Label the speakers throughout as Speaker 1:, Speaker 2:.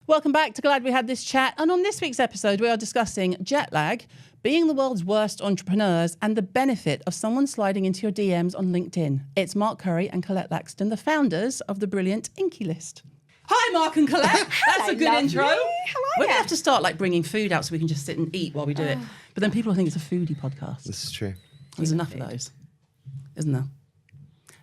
Speaker 1: Welcome back to Glad We Had This Chat. And on this week's episode, we are discussing jet lag, being the world's worst entrepreneurs, and the benefit of someone sliding into your DMs on LinkedIn. It's Mark Curry and Colette Laxton, the founders of the brilliant Inky List. Hi, Mark and Colette. That's a good intro.
Speaker 2: How are
Speaker 1: We're going to have to start bringing food out so we can just sit and eat while we do it. But then people will think it's a foodie podcast.
Speaker 3: This is true.
Speaker 1: There's enough of those, isn't there?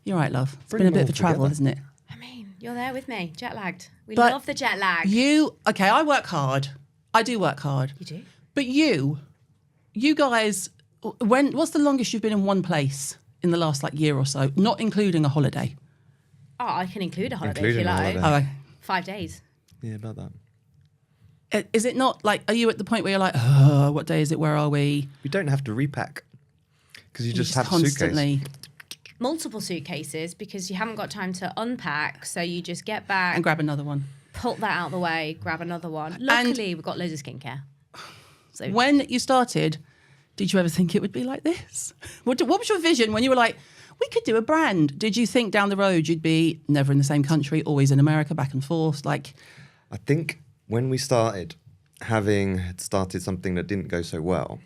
Speaker 1: You're right, love. It's been a bit of a travel, isn't it?
Speaker 2: I mean, you're there with me, jet lagged. We
Speaker 1: But
Speaker 2: love the jet lag.
Speaker 1: I work hard. I do work hard.
Speaker 2: You do?
Speaker 1: But you guys, what's the longest you've been in one place in the last year or so, not including a holiday?
Speaker 2: Oh, I can include a holiday
Speaker 3: Including
Speaker 2: if you
Speaker 3: a
Speaker 2: like.
Speaker 3: holiday.
Speaker 2: 5 days.
Speaker 3: Yeah, about that.
Speaker 1: Is it not are you at the point where you're like, oh, what day is it? Where are we?
Speaker 3: You don't have to repack because you just have
Speaker 1: constantly.
Speaker 3: a suitcase.
Speaker 2: Multiple suitcases because you haven't got time to unpack. So you just get back
Speaker 1: And grab another one.
Speaker 2: Put that out the way, grab another one. Luckily, we've got loads of skincare. So
Speaker 1: When you started, did you ever think it would be like this? What was your vision when you were like, we could do a brand? Did you think down the road you'd be never in the same country, always in America, back and forth?
Speaker 3: I think when we started, having started something that didn't go so well,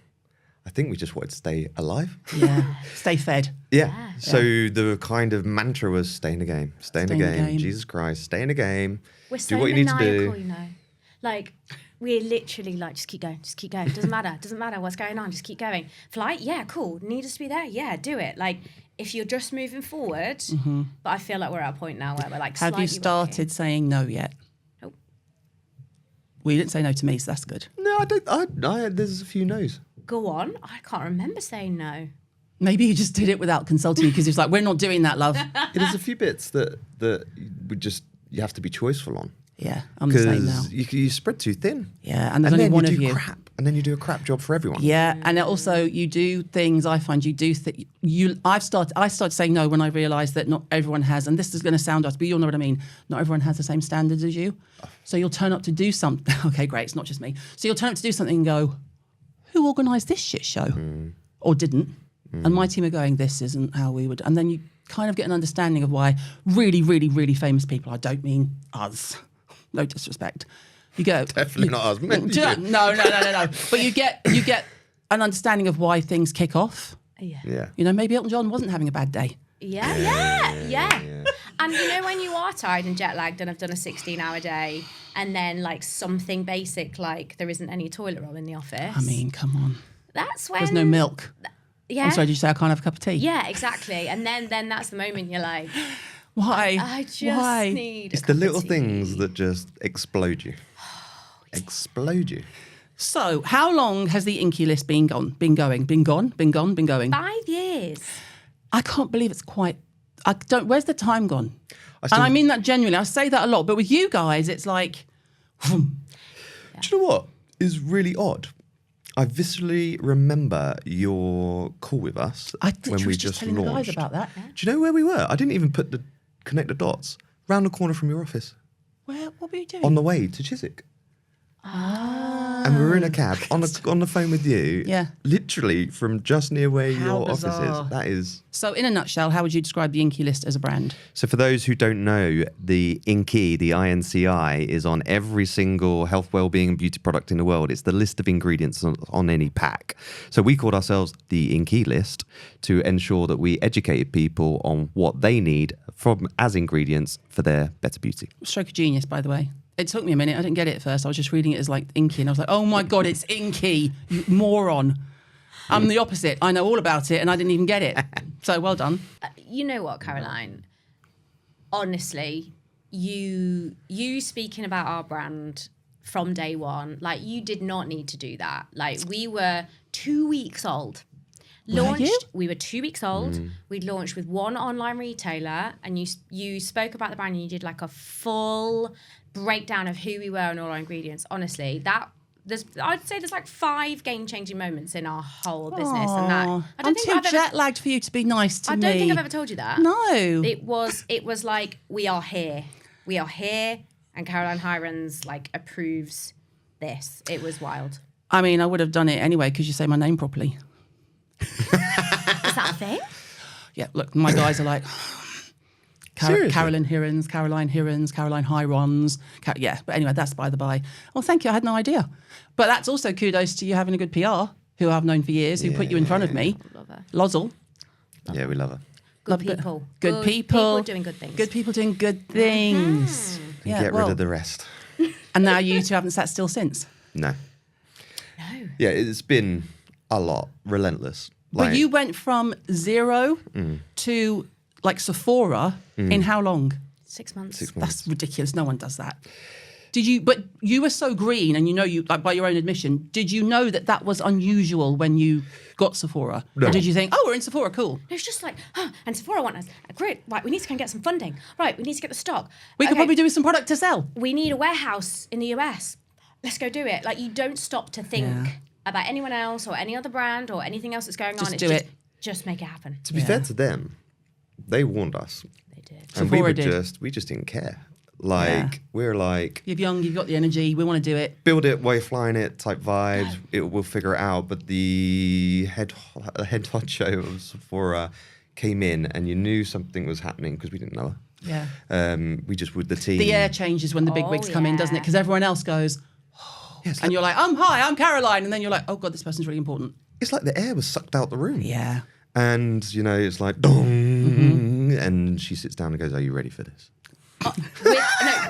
Speaker 3: I think we just wanted to stay alive.
Speaker 1: Yeah, stay fed.
Speaker 3: Yeah. So the kind of mantra was stay in the game, stay in the game. Jesus Christ, stay in the game.
Speaker 2: we're
Speaker 3: do
Speaker 2: so
Speaker 3: what you need to
Speaker 2: maniacal,
Speaker 3: do.
Speaker 2: you know. We're literally just keep going. Doesn't matter what's going on, just keep going. Flight, yeah, cool. Need us to be there? Yeah, do it. If you're just moving forward, but I feel like we're at a point now where we're
Speaker 1: Have you started saying no yet?
Speaker 2: Nope.
Speaker 1: Well, you didn't say no to me, so that's good.
Speaker 3: No, I don't. There's a few no's.
Speaker 2: Go on. I can't remember saying no.
Speaker 1: Maybe you just did it without consulting me because it's we're not doing that, love.
Speaker 3: There's a few bits that you have to be choiceful on.
Speaker 1: Yeah, I'm the same now.
Speaker 3: Because you spread too thin.
Speaker 1: Yeah, and there's only one of you.
Speaker 3: And then you do a crap job for everyone.
Speaker 1: Yeah, and also you do things. I find you do I started saying no when I realised that not everyone has, and this is going to sound odd, but you'll know what I mean. Not everyone has the same standards as you. So you'll turn up to do something. Okay, great. It's not just me. So you'll turn up to do something and go, "Who organised this shit show?" Or didn't? And my team are going, "This isn't how we would." And then you kind of get an understanding of why really, really, really famous people. I don't mean us. No disrespect. You go
Speaker 3: Definitely not us.
Speaker 1: No. But you get an understanding of why things kick off.
Speaker 2: Yeah.
Speaker 3: Yeah.
Speaker 1: Maybe Elton John wasn't having a bad day.
Speaker 2: Yeah. And when you are tired and jet lagged and have done a 16-hour day and then something basic there isn't any toilet roll in the office.
Speaker 1: I mean, come on.
Speaker 2: That's when
Speaker 1: There's no milk.
Speaker 2: Yeah.
Speaker 1: I'm sorry, did you say I can't have a cup of tea?
Speaker 2: Yeah, exactly. And then that's the moment you're like,
Speaker 1: Why?
Speaker 2: I just
Speaker 1: Why?
Speaker 2: need
Speaker 3: It's
Speaker 2: a
Speaker 3: the
Speaker 2: cup
Speaker 3: little
Speaker 2: of tea.
Speaker 3: things that just explode you. Explode you.
Speaker 1: So, how long has the Inkey List been going?
Speaker 2: 5 years.
Speaker 1: I can't believe it's quite. Where's the time gone? And I mean that genuinely. I say that a lot, but with you guys, it's like. Vroom.
Speaker 3: Do you know what is really odd? I viscerally remember your call with us when we just
Speaker 1: telling the
Speaker 3: launched.
Speaker 1: guys about that.
Speaker 3: Do you know where we were? I didn't even connect the dots. Round the corner from your office.
Speaker 1: What were you doing?
Speaker 3: On the way to Chiswick. And we were in a cab on the phone with you.
Speaker 1: Yeah.
Speaker 3: Literally from just near where
Speaker 1: How
Speaker 3: your
Speaker 1: bizarre.
Speaker 3: office is. That is.
Speaker 1: So, in a nutshell, how would you describe the Inkey List as a brand?
Speaker 3: So for those who don't know, the Inky, the INCI, is on every single health, wellbeing and beauty product in the world. It's the list of ingredients on any pack. So we called ourselves the Inky List to ensure that we educated people on what they need as ingredients for their better beauty.
Speaker 1: Stroke of genius, by the way. It took me a minute. I didn't get it at first. I was just reading it as Inky, and I was like, oh my God, it's Inky, you moron. I'm the opposite. I know all about it, and I didn't even get it. So well done.
Speaker 2: You know what, Caroline? Honestly, you speaking about our brand from day one, you did not need to do that. We were 2 weeks old. We were 2 weeks old. We launched with one online retailer, and you spoke about the brand, and you did a full breakdown of who we were and all our ingredients. Honestly, I'd say there's 5 game-changing moments in our whole business, and that
Speaker 1: I'm too jet-lagged for you to be nice to me.
Speaker 2: I don't think I've ever told you that.
Speaker 1: No.
Speaker 2: It was we are here, and Caroline Hirons approves this. It was wild.
Speaker 1: I mean, I would have done it anyway because you say my name properly.
Speaker 2: Is that a thing?
Speaker 1: Yeah, look, my guys are like,
Speaker 3: Seriously?
Speaker 1: Caroline Hirons, Caroline Hirons. Yeah, but anyway, that's by the by. Well, thank you. I had no idea. But that's also kudos to you having a good PR, who I've known for years, who put you in front of me.
Speaker 2: Love her.
Speaker 1: Lozel.
Speaker 3: Yeah, we love her.
Speaker 2: Good people.
Speaker 1: Good people.
Speaker 2: doing good things.
Speaker 1: Good people doing good things.
Speaker 3: And get rid of the rest.
Speaker 1: And now you two haven't sat still since.
Speaker 3: No.
Speaker 2: No.
Speaker 3: Yeah, it's been a lot. Relentless.
Speaker 1: But you went from 0 to like Sephora in how long?
Speaker 2: 6 months.
Speaker 3: 6 months.
Speaker 1: That's ridiculous. No one does that. But you were so green, and you like by your own admission, did you know that was unusual when you got Sephora?
Speaker 3: No.
Speaker 1: Or did you think, oh, we're in Sephora, cool?
Speaker 2: It was just like, and Sephora want us. Great, right, we need to go and get some funding. Right, we need to get the stock.
Speaker 1: We could probably do with some product to sell.
Speaker 2: We need a warehouse in the US. Let's go do it. Like, you don't stop to think about anyone else or any other brand or anything else that's going on.
Speaker 1: Just do it.
Speaker 2: Just make it happen.
Speaker 3: To be fair to them, they warned us.
Speaker 2: They did.
Speaker 3: And
Speaker 1: Sephora
Speaker 3: we
Speaker 1: did.
Speaker 3: just didn't care. Like, we're like,
Speaker 1: You're young, you've got the energy, we want to do it.
Speaker 3: build it while you're flying it type vibes. We'll figure it out. But the head honcho of Sephora came in, and you knew something was happening because we didn't know her.
Speaker 1: Yeah.
Speaker 3: We just with the team.
Speaker 1: The air changes when the big wigs come in, doesn't it?
Speaker 2: yeah.
Speaker 1: Because everyone else goes, and you're like, hi, I'm Caroline. And then you're like, oh God, this person's really important.
Speaker 3: It's like the air was sucked out the room.
Speaker 1: Yeah.
Speaker 3: And, it's like, dong. And she sits down and goes, are you ready for this?
Speaker 2: No,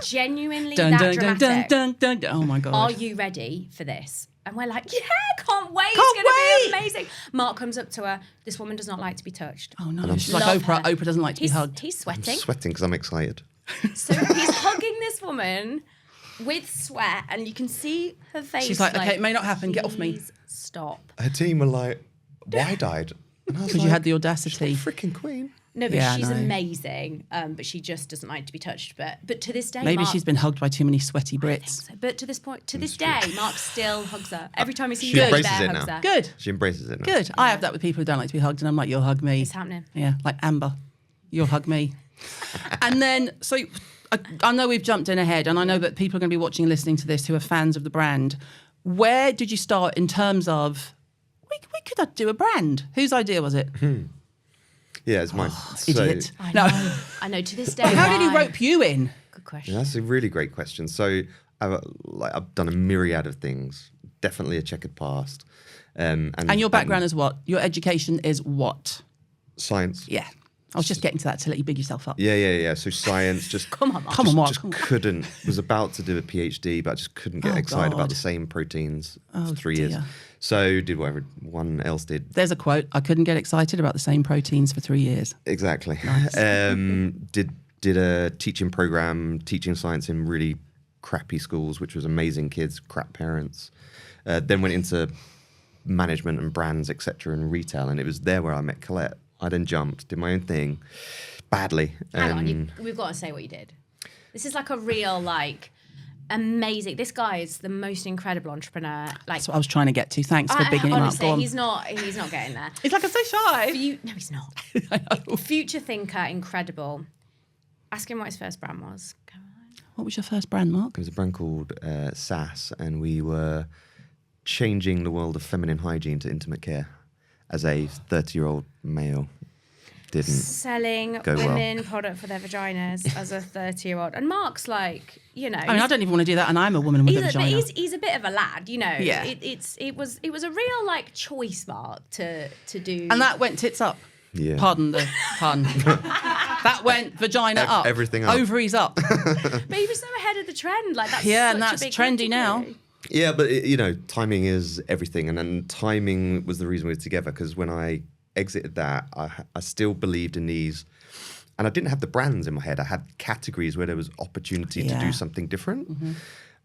Speaker 2: genuinely
Speaker 1: Dun,
Speaker 2: that
Speaker 1: dun, dun,
Speaker 2: dramatic.
Speaker 1: dun, dun, dun. Oh my God.
Speaker 2: Are you ready for this? And we're like, yeah, can't wait.
Speaker 1: Can't
Speaker 2: It's going to
Speaker 1: wait.
Speaker 2: be amazing. Mark comes up to her. This woman does not like to be touched.
Speaker 1: Oh no, she's like
Speaker 2: Love
Speaker 1: Oprah.
Speaker 2: her.
Speaker 1: Oprah doesn't like to be hugged.
Speaker 2: He's
Speaker 3: I'm
Speaker 2: sweating.
Speaker 3: sweating because I'm excited.
Speaker 2: So he's hugging this woman with sweat, and you can see her face.
Speaker 1: She's like, okay, it may not happen, get off me.
Speaker 2: "Please Stop.
Speaker 3: Her team were like, wide-eyed.
Speaker 1: Because you had the audacity.
Speaker 3: Freaking queen.
Speaker 2: No, but
Speaker 1: Yeah, I
Speaker 2: she's
Speaker 1: know.
Speaker 2: amazing. But she just doesn't like to be touched. But to this day,
Speaker 1: Maybe
Speaker 2: Mark,
Speaker 1: she's been hugged by too many sweaty
Speaker 2: I think
Speaker 1: Brits.
Speaker 2: so. But to this day, Mark still hugs her every time he sees
Speaker 3: She
Speaker 2: her.
Speaker 3: embraces
Speaker 2: There,
Speaker 3: it
Speaker 2: hugs
Speaker 3: now.
Speaker 2: her.
Speaker 1: Good.
Speaker 3: She embraces it now.
Speaker 1: Good. I have that with people who don't like to be hugged, and I'm like, you'll hug me.
Speaker 2: It's happening.
Speaker 1: Yeah, like Amber, you'll hug me. And then, so I know we've jumped in ahead, and I know that people are going to be watching and listening to this who are fans of the brand. Where did you start in terms of, we could do a brand? Whose idea was it?
Speaker 3: Yeah, it's mine.
Speaker 1: Idiot.
Speaker 2: I
Speaker 1: No.
Speaker 2: know. I know. To this day,
Speaker 1: How did he
Speaker 2: why?
Speaker 1: rope you in?
Speaker 2: Good question.
Speaker 3: Yeah, that's a really great question. So I've done a myriad of things. Definitely a checkered past.
Speaker 1: And your background is what? Your education is what?
Speaker 3: Science.
Speaker 1: Yeah. I was just getting to that to let you big yourself up.
Speaker 3: Yeah. So science, just
Speaker 2: Come on, Mark.
Speaker 1: Come on, Mark.
Speaker 3: just couldn't. Was about to do a PhD, but I just couldn't get
Speaker 1: Oh,
Speaker 3: excited
Speaker 1: God.
Speaker 3: about the same proteins
Speaker 1: Oh,
Speaker 3: for 3 years.
Speaker 1: dear.
Speaker 3: So did what everyone else did.
Speaker 1: There's a quote. I couldn't get excited about the same proteins for 3 years.
Speaker 3: Exactly. Did a teaching program, teaching science in really crappy schools, which was amazing kids, crap parents. Then went into management and brands, etc., and retail, and it was there where I met Colette. I then jumped, did my own thing, badly.
Speaker 2: Hang on, we've got to say what you did. This is like a real, amazing. This guy is the most incredible entrepreneur.
Speaker 1: That's what I was trying to get to. Thanks for bigging him up.
Speaker 2: honestly,
Speaker 1: Go on.
Speaker 2: he's not getting there.
Speaker 1: He's like, I'm so shy.
Speaker 2: No, he's not. Future thinker, incredible. Ask him what his first brand was. Caroline.
Speaker 1: What was your first brand, Mark?
Speaker 3: It was a brand called SAS, and we were changing the world of feminine hygiene to intimate care as a 30-year-old male. Didn't
Speaker 2: Selling
Speaker 3: go well.
Speaker 2: women product for their vaginas as a 30-year-old. And Mark's like,
Speaker 1: I mean, I don't even want to do that, and I'm a woman with a vagina.
Speaker 2: he's a bit of a lad,
Speaker 1: Yeah.
Speaker 2: It was a real choice, Mark, to do.
Speaker 1: And that went tits up.
Speaker 3: Yeah.
Speaker 1: Pardon the pun. That went vagina up.
Speaker 3: Everything up.
Speaker 1: Ovaries up.
Speaker 2: But he was so ahead of the trend. That's
Speaker 1: Yeah, and
Speaker 2: such a
Speaker 1: that's
Speaker 2: big
Speaker 1: trendy
Speaker 2: thing to
Speaker 1: now.
Speaker 2: do.
Speaker 3: Yeah, but timing is everything, and then timing was the reason we were together. Because when I exited that, I still believed in these, and I didn't have the brands in my head. I had categories where there was opportunity to
Speaker 1: Yeah.
Speaker 3: do something different,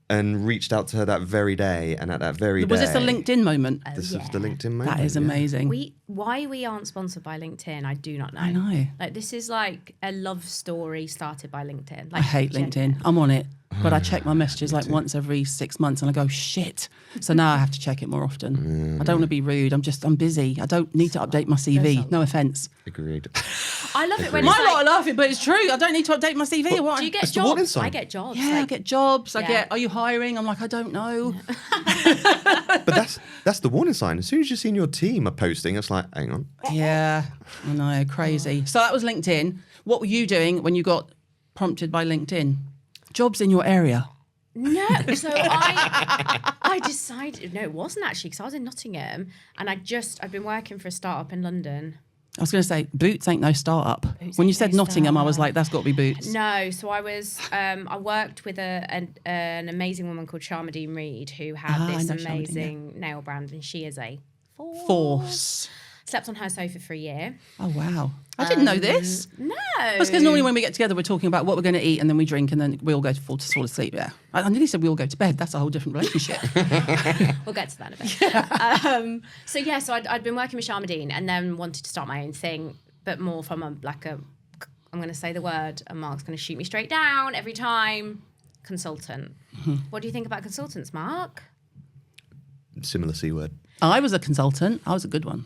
Speaker 3: and reached out to her that very day. And at that very
Speaker 1: Was
Speaker 3: day,
Speaker 1: this a LinkedIn moment?
Speaker 3: This
Speaker 2: yeah.
Speaker 3: is the LinkedIn moment.
Speaker 1: That is
Speaker 3: yeah.
Speaker 1: amazing.
Speaker 2: Why we aren't sponsored by LinkedIn, I do not know.
Speaker 1: I know.
Speaker 2: This is like a love story started by LinkedIn.
Speaker 1: I hate LinkedIn. I'm on it, but I check my messages once every 6 months, and I go, shit. So now I have to check it more often. I don't want to be rude. I'm busy. I don't need to update my CV. No offence.
Speaker 3: Agreed.
Speaker 2: I love it when
Speaker 1: My
Speaker 2: it's
Speaker 1: lot
Speaker 2: like,
Speaker 1: are laughing, but it's true. I don't need to update my CV. Or what?
Speaker 2: do you get
Speaker 3: That's the warning
Speaker 2: jobs?
Speaker 3: sign.
Speaker 2: I get jobs.
Speaker 1: Yeah, I get jobs. I
Speaker 2: Yeah.
Speaker 1: get, are you hiring? I'm like, I don't know.
Speaker 3: But that's the warning sign. As soon as you've seen your team are posting, it's like, hang on.
Speaker 1: Yeah, I know, crazy. So that was LinkedIn. What were you doing when you got prompted by LinkedIn? Jobs in your area.
Speaker 2: No, so I decided, no, it wasn't actually, because I was in Nottingham and I'd been working for a startup in London.
Speaker 1: I was going to say, Boots ain't no startup.
Speaker 2: Boots
Speaker 1: When you
Speaker 2: ain't
Speaker 1: said
Speaker 2: no
Speaker 1: Nottingham, I was
Speaker 2: startup.
Speaker 1: like, that's got to be Boots.
Speaker 2: No, so I worked with an amazing woman called Charmadine Reed who had
Speaker 1: I
Speaker 2: this
Speaker 1: know Charmadine,
Speaker 2: amazing nail brand, and she is a
Speaker 1: Force.
Speaker 2: Slept on her sofa for a year.
Speaker 1: Oh, wow. I didn't know this.
Speaker 2: No.
Speaker 1: That's because normally when we get together, we're talking about what we're going to eat and then we drink and then we all go to fall asleep. Yeah. I nearly said we all go to bed. That's a whole different relationship.
Speaker 2: We'll get to that in a bit. So I'd been working with Charmadine and then wanted to start my own thing, but more from I'm going to say the word and Mark's going to shoot me straight down every time. Consultant. What do you think about consultants, Mark?
Speaker 3: Similar C word.
Speaker 1: I was a consultant. I was a good one.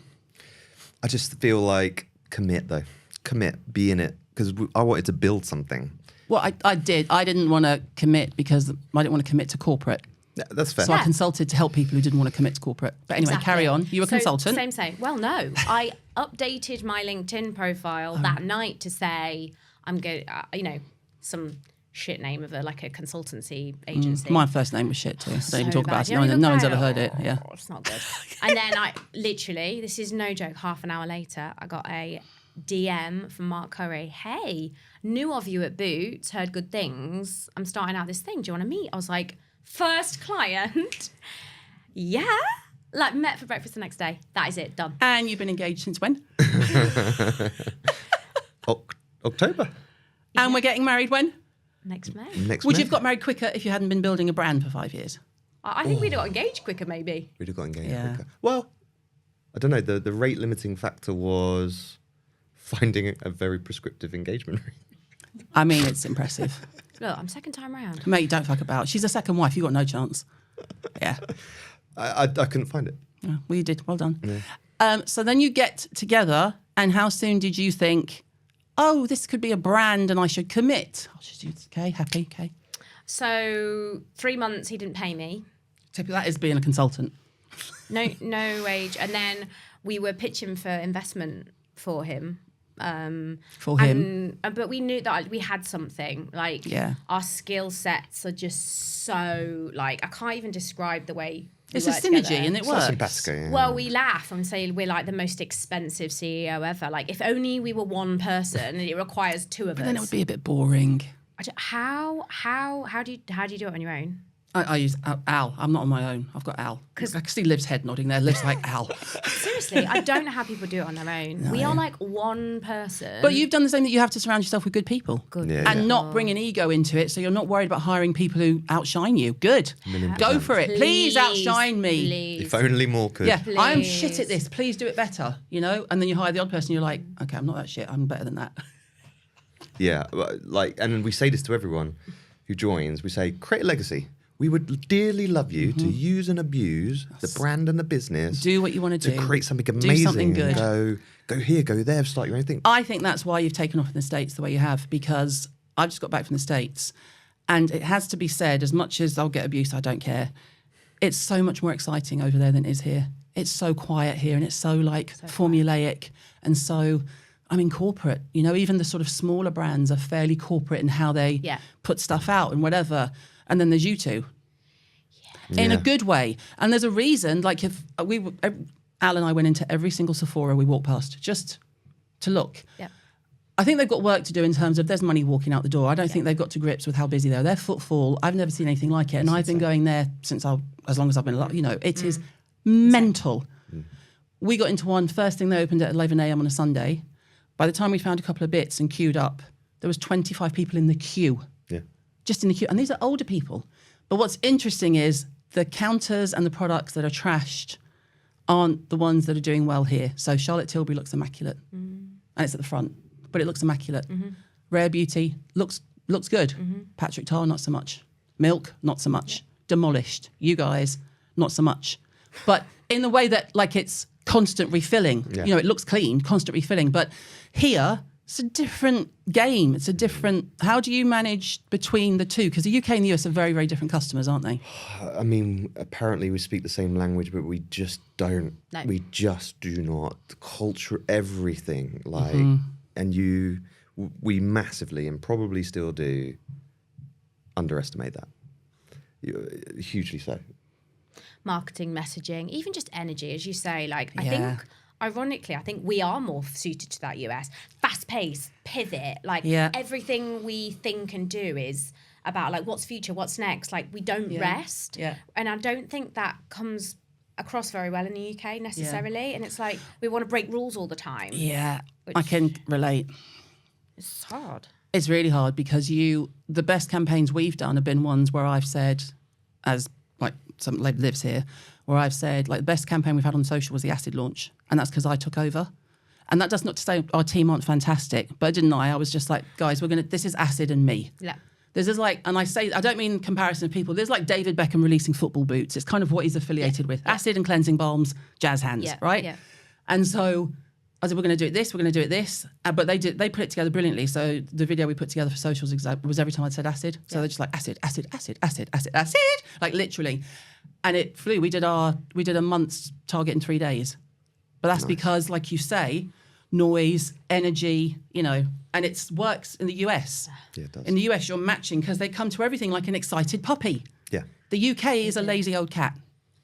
Speaker 3: I just feel like commit, though. Commit, be in it. Because I wanted to build something.
Speaker 1: Well, I did. I didn't want to commit because I didn't want to commit to corporate.
Speaker 3: Yeah, that's fair.
Speaker 1: So I consulted to help people who didn't want to commit to corporate. But anyway,
Speaker 2: Exactly.
Speaker 1: carry on. You were a consultant.
Speaker 2: Same. Well, no. I updated my LinkedIn profile that night to say I'm going, some shit name of a consultancy agency.
Speaker 1: My first name was shit too. I don't even talk about it.
Speaker 2: You don't even
Speaker 1: No one's
Speaker 2: look
Speaker 1: ever
Speaker 2: right.
Speaker 1: heard it. Yeah.
Speaker 2: Oh, it's not good. And then I literally, this is no joke, half an hour later, I got a DM from Mark Curry. Hey, knew of you at Boots, heard good things. I'm starting out this thing. Do you want to meet? I was like, first client? Yeah. Met for breakfast the next day. That is it. Done.
Speaker 1: And you've been engaged since when?
Speaker 3: October.
Speaker 1: And we're getting married when?
Speaker 2: Next May.
Speaker 3: Next
Speaker 1: Would
Speaker 3: May.
Speaker 1: you have got married quicker if you hadn't been building a brand for 5 years?
Speaker 2: I think we'd have got engaged quicker, maybe.
Speaker 3: We'd have got engaged
Speaker 1: Yeah.
Speaker 3: quicker. Well, I don't know. The rate limiting factor was finding a very prescriptive engagement ring.
Speaker 1: I mean, it's impressive.
Speaker 2: Look, I'm second time round.
Speaker 1: Mate, don't fuck about. She's a second wife. You got no chance. Yeah.
Speaker 3: I couldn't find it.
Speaker 1: Yeah, well, you did. Well done. So then you get together, and how soon did you think, oh, this could be a brand and I should commit? Okay, happy, okay.
Speaker 2: So 3 months he didn't pay me.
Speaker 1: Typically, that is being a consultant.
Speaker 2: No wage. And then we were pitching for investment for him. But we knew that we had something. Our skill sets are just so I can't even describe the way we
Speaker 1: It's a
Speaker 2: work
Speaker 1: synergy
Speaker 2: together.
Speaker 1: and it works.
Speaker 3: Simpatico, yeah.
Speaker 2: Well, we laugh and say we're like the most expensive CEO ever. If only we were one person and it requires two of us.
Speaker 1: Then it would be a bit boring.
Speaker 2: How do you do it on your own?
Speaker 1: I use Al. I'm not on my own. I've got Al. I can see Liv's head nodding there. Liv's like, Al.
Speaker 2: Seriously, I don't know how people do it on their own. No. We are like one person.
Speaker 1: But you've done the same that you have to surround yourself with good people.
Speaker 2: Good.
Speaker 3: Yeah,
Speaker 1: and not bring an ego into it, so you're not worried about hiring people who outshine you. Good. Go for it. Please outshine me.
Speaker 2: Please.
Speaker 3: If only more could.
Speaker 1: Yeah,
Speaker 2: Please.
Speaker 1: I'm shit at this. Please do it better, And then you hire the odd person, you're like, okay, I'm not that shit. I'm better than that.
Speaker 3: Yeah, and we say this to everyone who joins. We say, create a legacy. We would dearly love you to use and abuse the brand and the business.
Speaker 1: Do what you want to do.
Speaker 3: To create something amazing.
Speaker 1: Do something good.
Speaker 3: And go here, go there, start your own thing.
Speaker 1: I think that's why you've taken off in the States the way you have, because I've just got back from the States, and it has to be said, as much as I'll get abuse, I don't care. It's so much more exciting over there than it is here. It's so quiet here, and it's so formulaic and so... corporate, even the sort of smaller brands are fairly corporate in how they put stuff out and whatever. And then there's you two. In a good way. And there's a reason, if Al and I went into every single Sephora we walked past just to look.
Speaker 2: Yeah.
Speaker 1: I think they've got work to do in terms of there's money walking out the door. I don't think they've got to grips with how busy they are. Their footfall, I've never seen anything like it. And I've been going there since as long as I've been alive. It is mental. We got into one, first thing they opened at 11 a.m. on a Sunday. By the time we found a couple of bits and queued up, there was 25 people in the queue.
Speaker 3: Yeah.
Speaker 1: Just in the queue. And these are older people. But what's interesting is the counters and the products that are trashed aren't the ones that are doing well here. So Charlotte Tilbury looks immaculate. And it's at the front, but it looks immaculate. Rare Beauty looks good. Patrick Tar, not so much. Milk, not so much. Demolished. You guys, not so much. But in the way that it's constant refilling.
Speaker 3: Yeah.
Speaker 1: It looks clean, constant refilling. But here, it's a different game. It's a different... How do you manage between the two? Because the UK and the US are very, very different customers, aren't they?
Speaker 3: Apparently we speak the same language, but we just don't. No. We just do not. The culture, everything. And we massively, and probably still do, underestimate that. Hugely so.
Speaker 2: Marketing, messaging, even just energy, as you say. Like, I
Speaker 1: Yeah.
Speaker 2: think, ironically, I think we are more suited to that US. Fast pace, pivot, like
Speaker 1: Yeah.
Speaker 2: everything we think and do is about like what's future, what's next. Like we don't rest.
Speaker 1: Yeah.
Speaker 2: And I don't think that comes across very well in the UK necessarily. And it's like we want to break rules all the time.
Speaker 1: Yeah, I can relate.
Speaker 2: It's hard.
Speaker 1: It's really hard because the best campaigns we've done have been ones where I've said, as like some lady lives here, where I've said like the best campaign we've had on social was the acid launch, and that's because I took over. And that does not to say our team aren't fantastic, but I didn't lie. I was just like, guys, this is acid and me.
Speaker 2: Yeah.
Speaker 1: This is like, and I don't mean comparison of people. There's like David Beckham releasing football boots. It's kind of what he's affiliated with. Acid and cleansing balms, jazz hands, right?
Speaker 2: Yeah.
Speaker 1: And so I said, we're going to do it this, we're going to do it this. But they put it together brilliantly. So the video we put together for socials was every time I said acid. So they're just like acid, acid, acid, acid, acid, acid, like literally. And it flew. We did a month's target in 3 days. But that's because, like you say, noise, energy, and it works in the US.
Speaker 3: Yeah, it does.
Speaker 1: In the US, you're matching because they come to everything like an excited puppy.
Speaker 3: Yeah.
Speaker 1: The UK is a lazy old cat.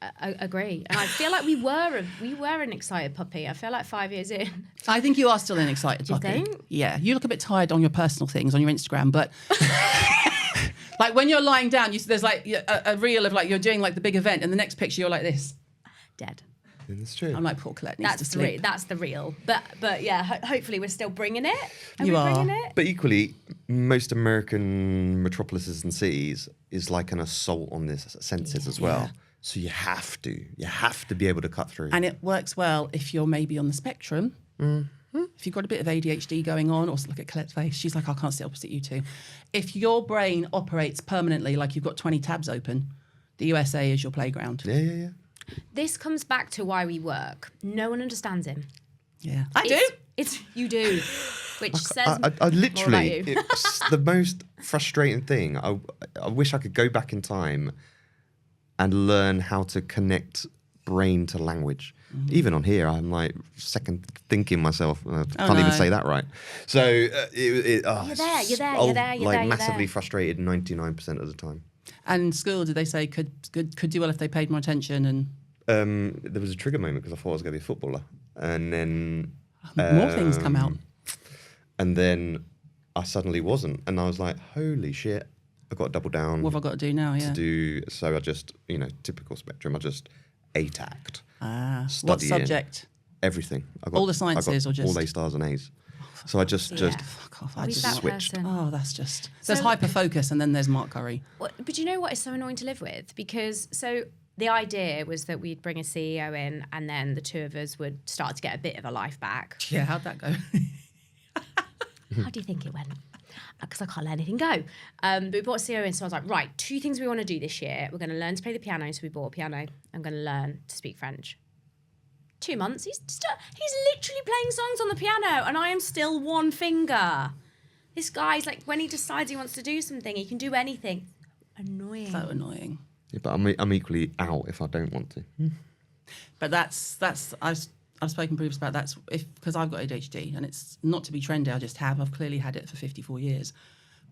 Speaker 2: I agree. And I feel like we were an excited puppy. I feel like 5 years in.
Speaker 1: I think you are still an excited
Speaker 2: Do you
Speaker 1: puppy.
Speaker 2: think?
Speaker 1: Yeah. You look a bit tired on your personal things on your Instagram, but like when you're lying down, there's like a reel of like you're doing like the big event, and the next picture you're like this.
Speaker 2: Dead.
Speaker 3: That's true.
Speaker 1: I'm like, poor Colette needs to
Speaker 2: That's
Speaker 1: sleep.
Speaker 2: that's the real. But yeah, hopefully we're still bringing it.
Speaker 1: You are.
Speaker 2: Bringing it?
Speaker 3: But equally, most American metropolises and cities is like an assault on the senses as well.
Speaker 1: Yeah.
Speaker 3: So you have to be able to cut through.
Speaker 1: And it works well if you're maybe on the spectrum. Mm-hmm. If you've got a bit of ADHD going on, or look at Colette's face, she's like, I can't sit opposite you two. If your brain operates permanently like you've got 20 tabs open, the USA is your playground.
Speaker 3: Yeah.
Speaker 2: This comes back to why we work. No one understands him.
Speaker 1: Yeah. I do.
Speaker 2: It's you do, which says
Speaker 3: I literally,
Speaker 2: more about you.
Speaker 3: it's the most frustrating thing. I wish I could go back in time and learn how to connect brain to language.
Speaker 1: Mm-hmm.
Speaker 3: Even on here, I'm like second thinking myself. I can't even say that right. So
Speaker 2: You're there.
Speaker 3: Massively frustrated 99% of the time.
Speaker 1: And school, did they say could do well if they paid more attention? And
Speaker 3: There was a trigger moment because I thought I was going to be a footballer, and then
Speaker 1: more things come out.
Speaker 3: And then I suddenly wasn't, and I was like, "Holy shit! I've got to double down."
Speaker 1: What have I got to do now? Yeah.
Speaker 3: So I just, typical spectrum. I just ATAC'd.
Speaker 1: What
Speaker 3: Studying.
Speaker 1: subject?
Speaker 3: Everything.
Speaker 1: All the sciences
Speaker 3: I got
Speaker 1: or just-
Speaker 3: all A stars and A's. So I just
Speaker 1: Fuck off. I
Speaker 2: Who's
Speaker 1: just
Speaker 2: that
Speaker 3: switched.
Speaker 2: person?
Speaker 1: Oh, that's just there's
Speaker 2: So-
Speaker 1: hyper focus, and then there's Mark Curry.
Speaker 2: But you know what is so annoying to live with? Because the idea was that we'd bring a CEO in, and then the two of us would start to get a bit of a life back.
Speaker 1: Yeah, how'd that go?
Speaker 2: How do you think it went? Because I can't let anything go. But we brought a CEO in, so I was like, right, 2 things we want to do this year. We're going to learn to play the piano, so we bought a piano. I'm going to learn to speak French. 2 months, he's literally playing songs on the piano, and I am still one finger. This guy's like, when he decides he wants to do something, he can do anything. Annoying.
Speaker 1: So annoying.
Speaker 3: Yeah, but I'm equally out if I don't want to.
Speaker 1: But that's I've spoken previously about that's because I've got ADHD, and it's not to be trendy. I just have. I've clearly had it for 54 years.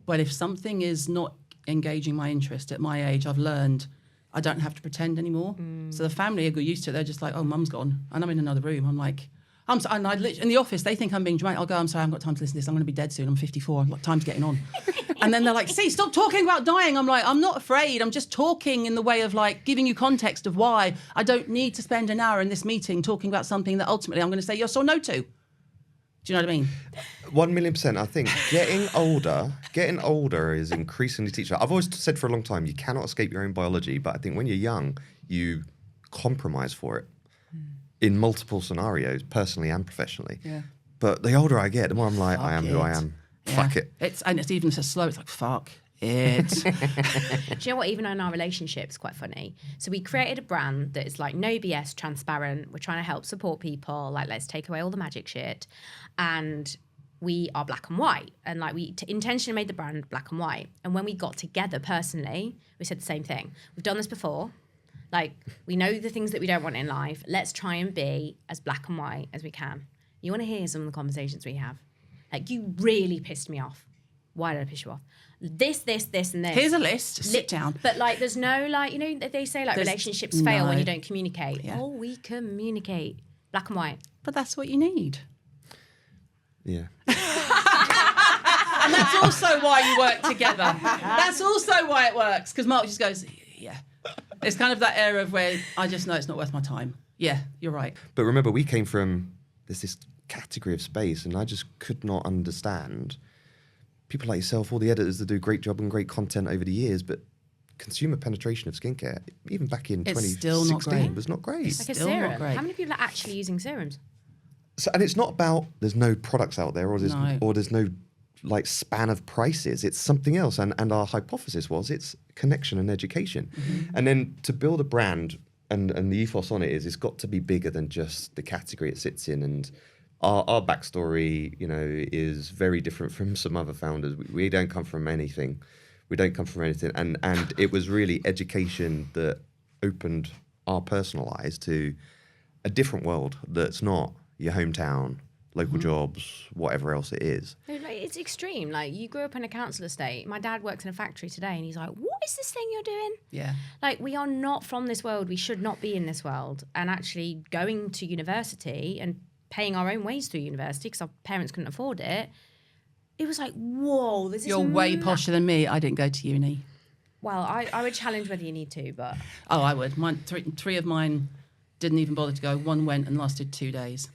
Speaker 1: But if something is not engaging my interest at my age, I've learned I don't have to pretend anymore. So the family are used to it. They're just like, oh, mum's gone, and I'm in another room. I'm like, and I literally, in the office, they think I'm being dramatic. I'll go, I'm sorry, I haven't got time to listen to this. I'm going to be dead soon. I'm 54. Time's getting on. And then they're like, see, stop talking about dying. I'm like, I'm not afraid. I'm just talking in the way of like giving you context of why I don't need to spend an hour in this meeting talking about something that ultimately I'm going to say yes or no to. Do you know what I mean?
Speaker 3: 1,000,000%. I think getting older is increasingly teachable. I've always said for a long time, you cannot escape your own biology, but I think when you're young, you compromise for it in multiple scenarios, personally and professionally.
Speaker 1: Yeah.
Speaker 3: But the older I get, the more I'm like, I am who I
Speaker 1: it.
Speaker 3: am.
Speaker 1: Yeah.
Speaker 3: Fuck it.
Speaker 1: It's even so slow. It's like, fuck it.
Speaker 2: Do you know what? Even in our relationship, it's quite funny. So we created a brand that is like no BS, transparent. We're trying to help support people. Like, let's take away all the magic shit. And we are black and white. And like we intentionally made the brand black and white. And when we got together personally, we said the same thing. We've done this before. Like, we know the things that we don't want in life. Let's try and be as black and white as we can. You want to hear some of the conversations we have? Like, you really pissed me off. Why did I piss you off? This, and this.
Speaker 1: Here's a list. Sit down.
Speaker 2: But like, there's no like, you know, they say like relationships fail when you don't communicate.
Speaker 1: Yeah.
Speaker 2: Oh, we communicate. Black and white.
Speaker 1: But that's what you need.
Speaker 3: Yeah.
Speaker 1: And that's also why you work together. That's also why it works. Because Mark just goes, yeah. It's kind of that era of where I just know it's not worth my time. Yeah, you're right.
Speaker 3: But remember, we came from this category of space, and I just could not understand people like yourself, all the editors that do a great job and great content over the years, but consumer penetration of skincare, even back in 2016, was not great.
Speaker 2: Like a
Speaker 1: Still
Speaker 2: serum.
Speaker 1: not great.
Speaker 2: How many people are actually using serums?
Speaker 3: So, and it's not about there's no products out there or there's no like span of prices. It's something else. And our hypothesis was it's connection and education.
Speaker 1: Mm-hmm.
Speaker 3: And then to build a brand and the ethos on it is it's got to be bigger than just the category it sits in. And our backstory, you know, is very different from some other founders. We don't come from anything. We don't come from anything. And it was really education that opened our personal eyes to a different world that's not your hometown, local jobs, whatever else it is.
Speaker 2: It's extreme. Like, you grew up in a council estate. My dad works in a factory today, and he's like, what is this thing you're doing?
Speaker 1: Yeah.
Speaker 2: Like, we are not from this world. We should not be in this world. And actually going to university and paying our own ways through university because our parents couldn't afford it, it was like, whoa, this is
Speaker 1: You're way posher than me. I didn't go to uni.
Speaker 2: Well, I would challenge whether you need to, but...
Speaker 1: Oh, I would. Three of mine didn't even bother to go. One went and lasted 2 days.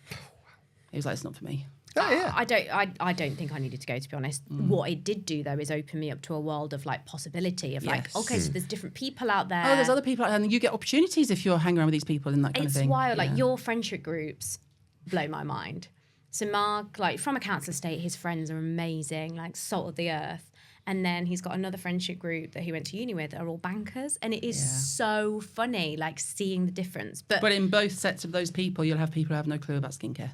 Speaker 1: He was like, it's not for me.
Speaker 3: Oh, yeah.
Speaker 2: I don't think I needed to go, to be honest. What it did do, though, is open me up to a world of like possibility of like, okay, so there's different people out there.
Speaker 1: Oh, there's other people out there, and you get opportunities if you're hanging around with these people and that kind of thing.
Speaker 2: It's wild.
Speaker 1: Yeah.
Speaker 2: Like, your friendship groups blow my mind. So Mark, like, from a council estate, his friends are amazing, like salt of the earth. And then he's got another friendship group that he went to uni with that are all bankers. And it is so funny, like, seeing the difference. But
Speaker 1: in both sets of those people, you'll have people who have no clue about skincare.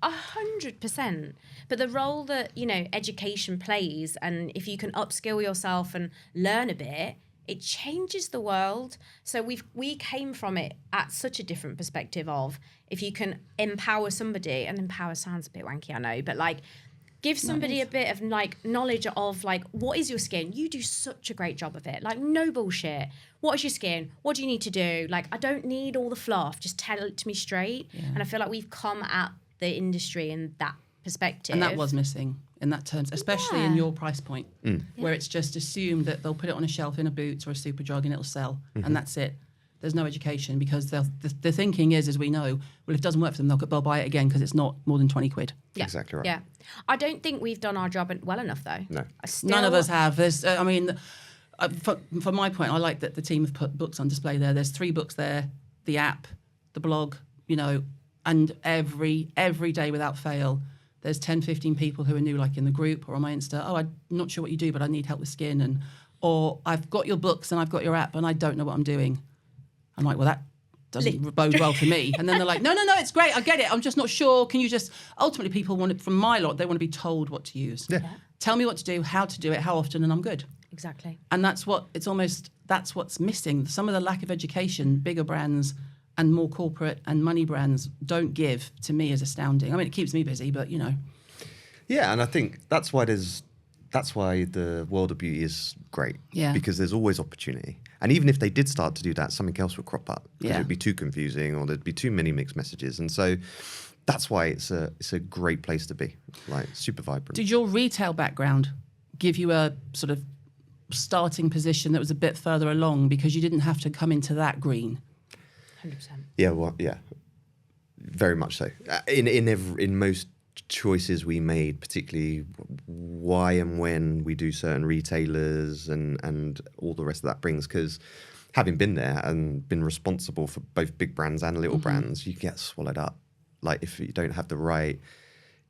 Speaker 2: 100%. But the role that, you know, education plays, and if you can upskill yourself and learn a bit, it changes the world. So we came from it at such a different perspective of, if you can empower somebody, and empower sounds a bit wanky, I know, but like, give somebody a bit of like knowledge of like, what is your skin? You do such a great job of it. Like, no bullshit. What is your skin? What do you need to do? Like, I don't need all the fluff. Just tell it to me straight. Yeah. And I feel like we've come at the industry in that perspective.
Speaker 1: And that was missing in that terms, especially in your price point, where it's just assumed that they'll put it on a shelf in a Boots or a Superdrug and it'll sell, and that's it. There's no education, because the thinking is, as we know, well, if it doesn't work for them, they'll buy it again because it's not more than 20 quid.
Speaker 2: Yeah.
Speaker 3: Exactly right.
Speaker 2: Yeah. I don't think we've done our job well enough, though.
Speaker 3: No.
Speaker 1: None of us have. There's, for my point, I like that the team have put books on display there. There's 3 books there, the app, the blog, you know, and every day without fail, there's 10, 15 people who are new, like in the group or on my Insta. Oh, I'm not sure what you do, but I need help with skin. Or I've got your books and I've got your app and I don't know what I'm doing. I'm like, well, that doesn't bode well for me. And then they're like, no, it's great. I get it. I'm just not sure. Can you just... Ultimately, people want it, from my lot, they want to be told what to use.
Speaker 3: Yeah.
Speaker 1: Tell me what to do, how to do it, how often, and I'm good.
Speaker 2: Exactly.
Speaker 1: And that's what's missing. Some of the lack of education, bigger brands and more corporate and money brands don't give, to me, is astounding. I mean, it keeps me busy, but, you know.
Speaker 3: Yeah, and I think that's why the world of beauty is great.
Speaker 1: Yeah.
Speaker 3: Because there's always opportunity. And even if they did start to do that, something else would crop up. Because
Speaker 1: Yeah.
Speaker 3: it would be too confusing, or there'd be too many mixed messages. And so that's why it's a great place to be. Like, super vibrant.
Speaker 1: Did your retail background give you a sort of starting position that was a bit further along because you didn't have to come into that green?
Speaker 2: 100%.
Speaker 3: Yeah, well, yeah. Very much so. In most choices we made, particularly why and when we do certain retailers and all the rest of that brings, because having been there and been responsible for both big brands and little brands, you get swallowed up. Like, if you don't have the right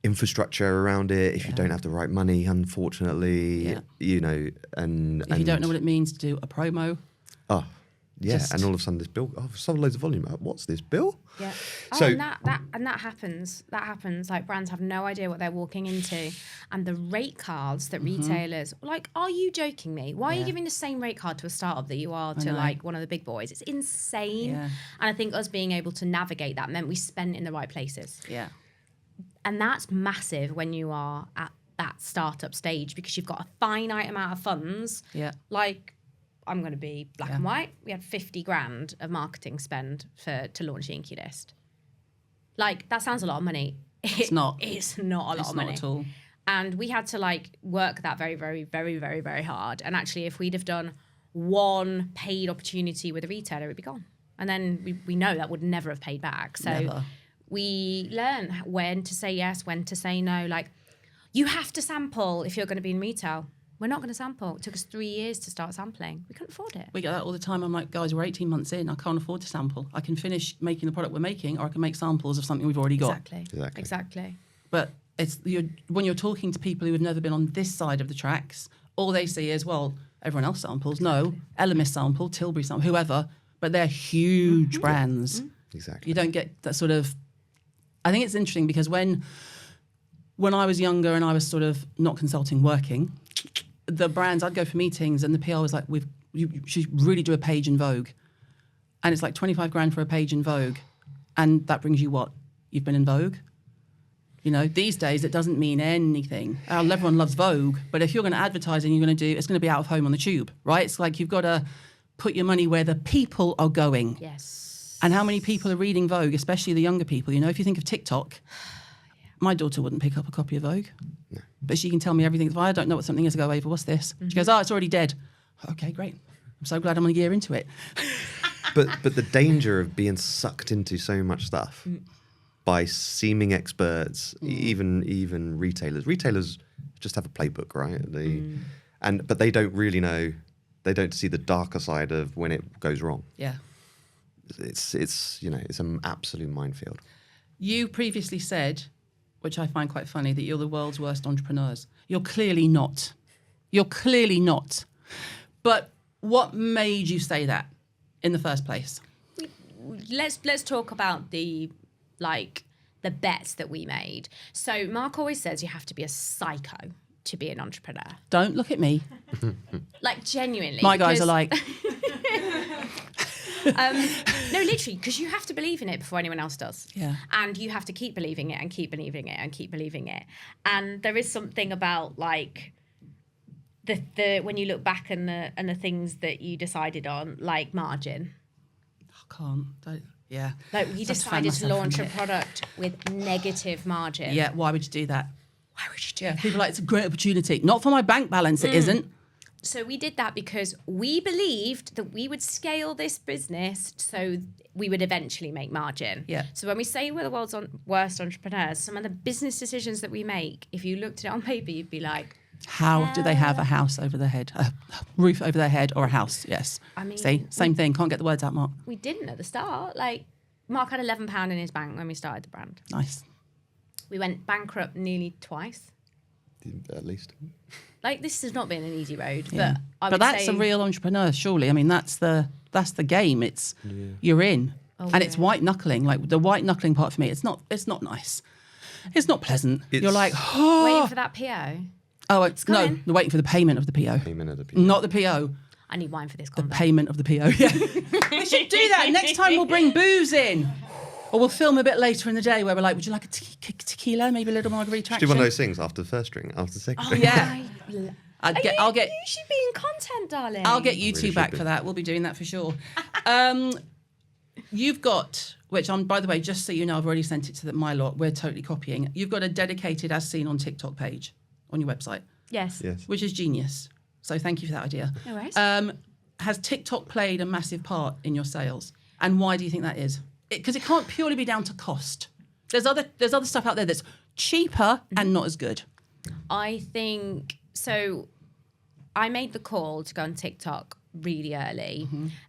Speaker 3: infrastructure around it, if you don't have the right money, unfortunately, you know, and
Speaker 2: Mm.
Speaker 1: If you don't know what it means to do a promo.
Speaker 3: Oh, yeah,
Speaker 1: Just-
Speaker 3: and all of a sudden this bill, I've sold loads of volume. What's this bill?
Speaker 2: Yeah.
Speaker 3: So-
Speaker 2: And that happens. That happens. Like, brands have no idea what they're walking into, and the rate cards that retailers like. Are you joking me? Why are you giving the same rate card to a startup that you are to
Speaker 1: know.
Speaker 2: like one of the big boys? It's insane.
Speaker 1: Yeah.
Speaker 2: And I think us being able to navigate that meant we spent in the right places.
Speaker 1: Yeah.
Speaker 2: And that's massive when you are at that startup stage because you've got a finite amount of funds.
Speaker 1: Yeah.
Speaker 2: Like, I'm going to be black and white. We had 50 grand of marketing spend to launch the Inkey List. Like, that sounds a lot of money.
Speaker 1: It's not.
Speaker 2: It's not a lot of money.
Speaker 1: It's not at all.
Speaker 2: And we had to like work that very, very, very, very, very hard. And actually, if we'd have done one paid opportunity with a retailer, it'd be gone. And then we know that would never have paid back. So
Speaker 1: Never.
Speaker 2: we learn when to say yes, when to say no. Like, you have to sample if you're going to be in retail. We're not going to sample. It took us 3 years to start sampling. We couldn't afford it.
Speaker 1: We get that all the time. I'm like, guys, we're 18 months in. I can't afford to sample. I can finish making the product we're making, or I can make samples of something we've already got.
Speaker 2: Exactly.
Speaker 1: But when you're talking to people who have never been on this side of the tracks, all they see is, well, everyone else samples. No, Elemis sample, Tilbury sample, whoever. But they're huge brands.
Speaker 3: Exactly.
Speaker 1: You don't get that sort of... I think it's interesting because when I was younger and I was sort of not consulting, working... the brands, I'd go for meetings and the PR was like, you should really do a page in Vogue. And it's like 25 grand for a page in Vogue. And that brings you what? You've been in Vogue? You know, these days it doesn't mean anything. Everyone loves Vogue, but if you're going to advertise and it's going to be out of home on the tube, right? It's like you've got to put your money where the people are going.
Speaker 2: Yes.
Speaker 1: And how many people are reading Vogue, especially the younger people? You know, if you think of TikTok, my daughter wouldn't pick up a copy of Vogue. No. But she can tell me everything. If I don't know what something is, I go, Ava, what's this? She goes, it's already dead. Okay, great. I'm so glad I'm a year into it.
Speaker 3: But the danger of being sucked into so much stuff by seeming experts, even retailers. Retailers just have a playbook, right? But they don't really know. They don't see the darker side of when it goes wrong.
Speaker 1: Yeah.
Speaker 3: It's an absolute minefield.
Speaker 1: You previously said, which I find quite funny, that you're the world's worst entrepreneurs. You're clearly not. You're clearly not. But what made you say that in the first place?
Speaker 2: Let's talk about the bets that we made. So Mark always says you have to be a psycho to be an entrepreneur.
Speaker 1: Don't look at me.
Speaker 2: Like, genuinely.
Speaker 1: My guys are like...
Speaker 2: no, literally, because you have to believe in it before anyone else does.
Speaker 1: Yeah.
Speaker 2: And you have to keep believing it and keep believing it and keep believing it. And there is something about like the when you look back and the things that you decided on, like margin.
Speaker 1: I can't. Yeah.
Speaker 2: Like, we decided to launch a product with negative margin.
Speaker 1: Yeah, why would you do that?
Speaker 2: Why would you do that?
Speaker 1: People are like, it's a great opportunity. Not for my bank balance, it isn't.
Speaker 2: So we did that because we believed that we would scale this business so we would eventually make margin.
Speaker 1: Yeah.
Speaker 2: So when we say we're the world's worst entrepreneurs, some of the business decisions that we make, if you looked at it on paper, you'd be like,
Speaker 1: how do they have a house over their head, a roof over their head, or a house? Yes.
Speaker 2: I mean,
Speaker 1: see, same thing. Can't get the words out, Mark.
Speaker 2: We didn't at the start. Like, Mark had £11 in his bank when we started the brand.
Speaker 1: Nice.
Speaker 2: We went bankrupt nearly twice.
Speaker 3: At least.
Speaker 2: Like, this has not been an easy road,
Speaker 1: Yeah.
Speaker 2: but
Speaker 1: that's a real entrepreneur, surely. I mean, that's the game. It's you're in, and it's white knuckling. Like, the white knuckling part for me, it's not nice. It's not pleasant. You're like,
Speaker 2: waiting for that PO.
Speaker 1: Oh no, you're waiting for the payment of the PO.
Speaker 3: Payment of the PO.
Speaker 1: Not the PO.
Speaker 2: I need wine for this.
Speaker 1: The payment of the PO. Yeah. We should do that. Next time we'll bring booze in. Or we'll film a bit later in the day where we're like, would you like a tequila, maybe a little margarita action?
Speaker 3: Do one of those things after the first drink, after the second drink.
Speaker 1: Yeah.
Speaker 2: You should be in content, darling.
Speaker 1: I'll get you
Speaker 3: Really
Speaker 1: two back
Speaker 3: should be.
Speaker 1: for that. We'll be doing that for sure. You've got, which by the way, just so you know, I've already sent it to my lot. We're totally copying. You've got a dedicated as seen on TikTok page on your website.
Speaker 2: Yes.
Speaker 1: Which is genius. So thank you for that idea.
Speaker 2: No worries.
Speaker 1: Has TikTok played a massive part in your sales? And why do you think that is? Because it can't purely be down to cost. There's other stuff out there that's cheaper and not as good.
Speaker 2: I think so. I made the call to go on TikTok really early,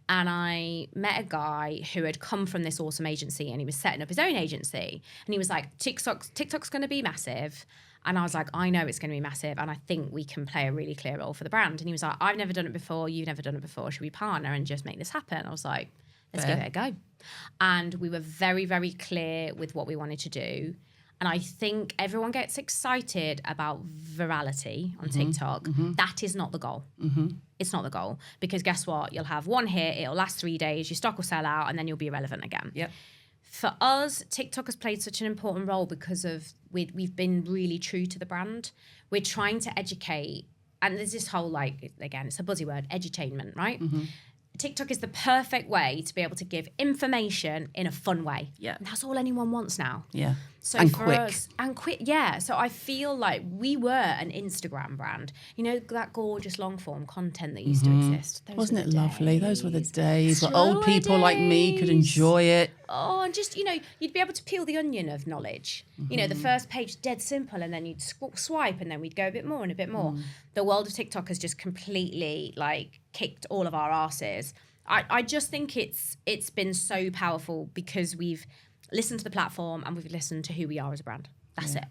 Speaker 2: and I met a guy who had come from this awesome agency, and he was setting up his own agency, and he was like, TikTok's going to be massive. And I was like, I know it's going to be massive, and I think we can play a really clear role for the brand. And he was like, I've never done it before, you've never done it before, should we partner and just make this happen? I was like, let's give it a go. And we were very, very clear with what we wanted to do. And I think everyone gets excited about virality on TikTok. That is not the goal. It's not the goal. Because guess what? You'll have one hit, it'll last 3 days, your stock will sell out, and then you'll be irrelevant again.
Speaker 1: Yep.
Speaker 2: For us, TikTok has played such an important role because of we've been really true to the brand. We're trying to educate, and there's this whole again, it's a buzzy word, edutainment, right? TikTok is the perfect way to be able to give information in a fun way.
Speaker 1: Yeah.
Speaker 2: And that's all anyone wants now.
Speaker 1: Yeah.
Speaker 2: So
Speaker 1: And
Speaker 2: for
Speaker 1: quick.
Speaker 2: us, and quick, yeah. So I feel like we were an Instagram brand. You know, that gorgeous long form content that used to exist. Those
Speaker 1: Wasn't
Speaker 2: were
Speaker 1: it
Speaker 2: the
Speaker 1: lovely? Those were the days where
Speaker 2: So
Speaker 1: old people like me could
Speaker 2: days.
Speaker 1: enjoy it.
Speaker 2: Oh, and just, you'd be able to peel the onion of knowledge. You know, the first page, dead simple, and then you'd swipe, and then we'd go a bit more and a bit more. The world of TikTok has just completely, kicked all of our asses. I just think it's been so powerful because we've listened to the platform and we've listened to who we are as a brand. That's it.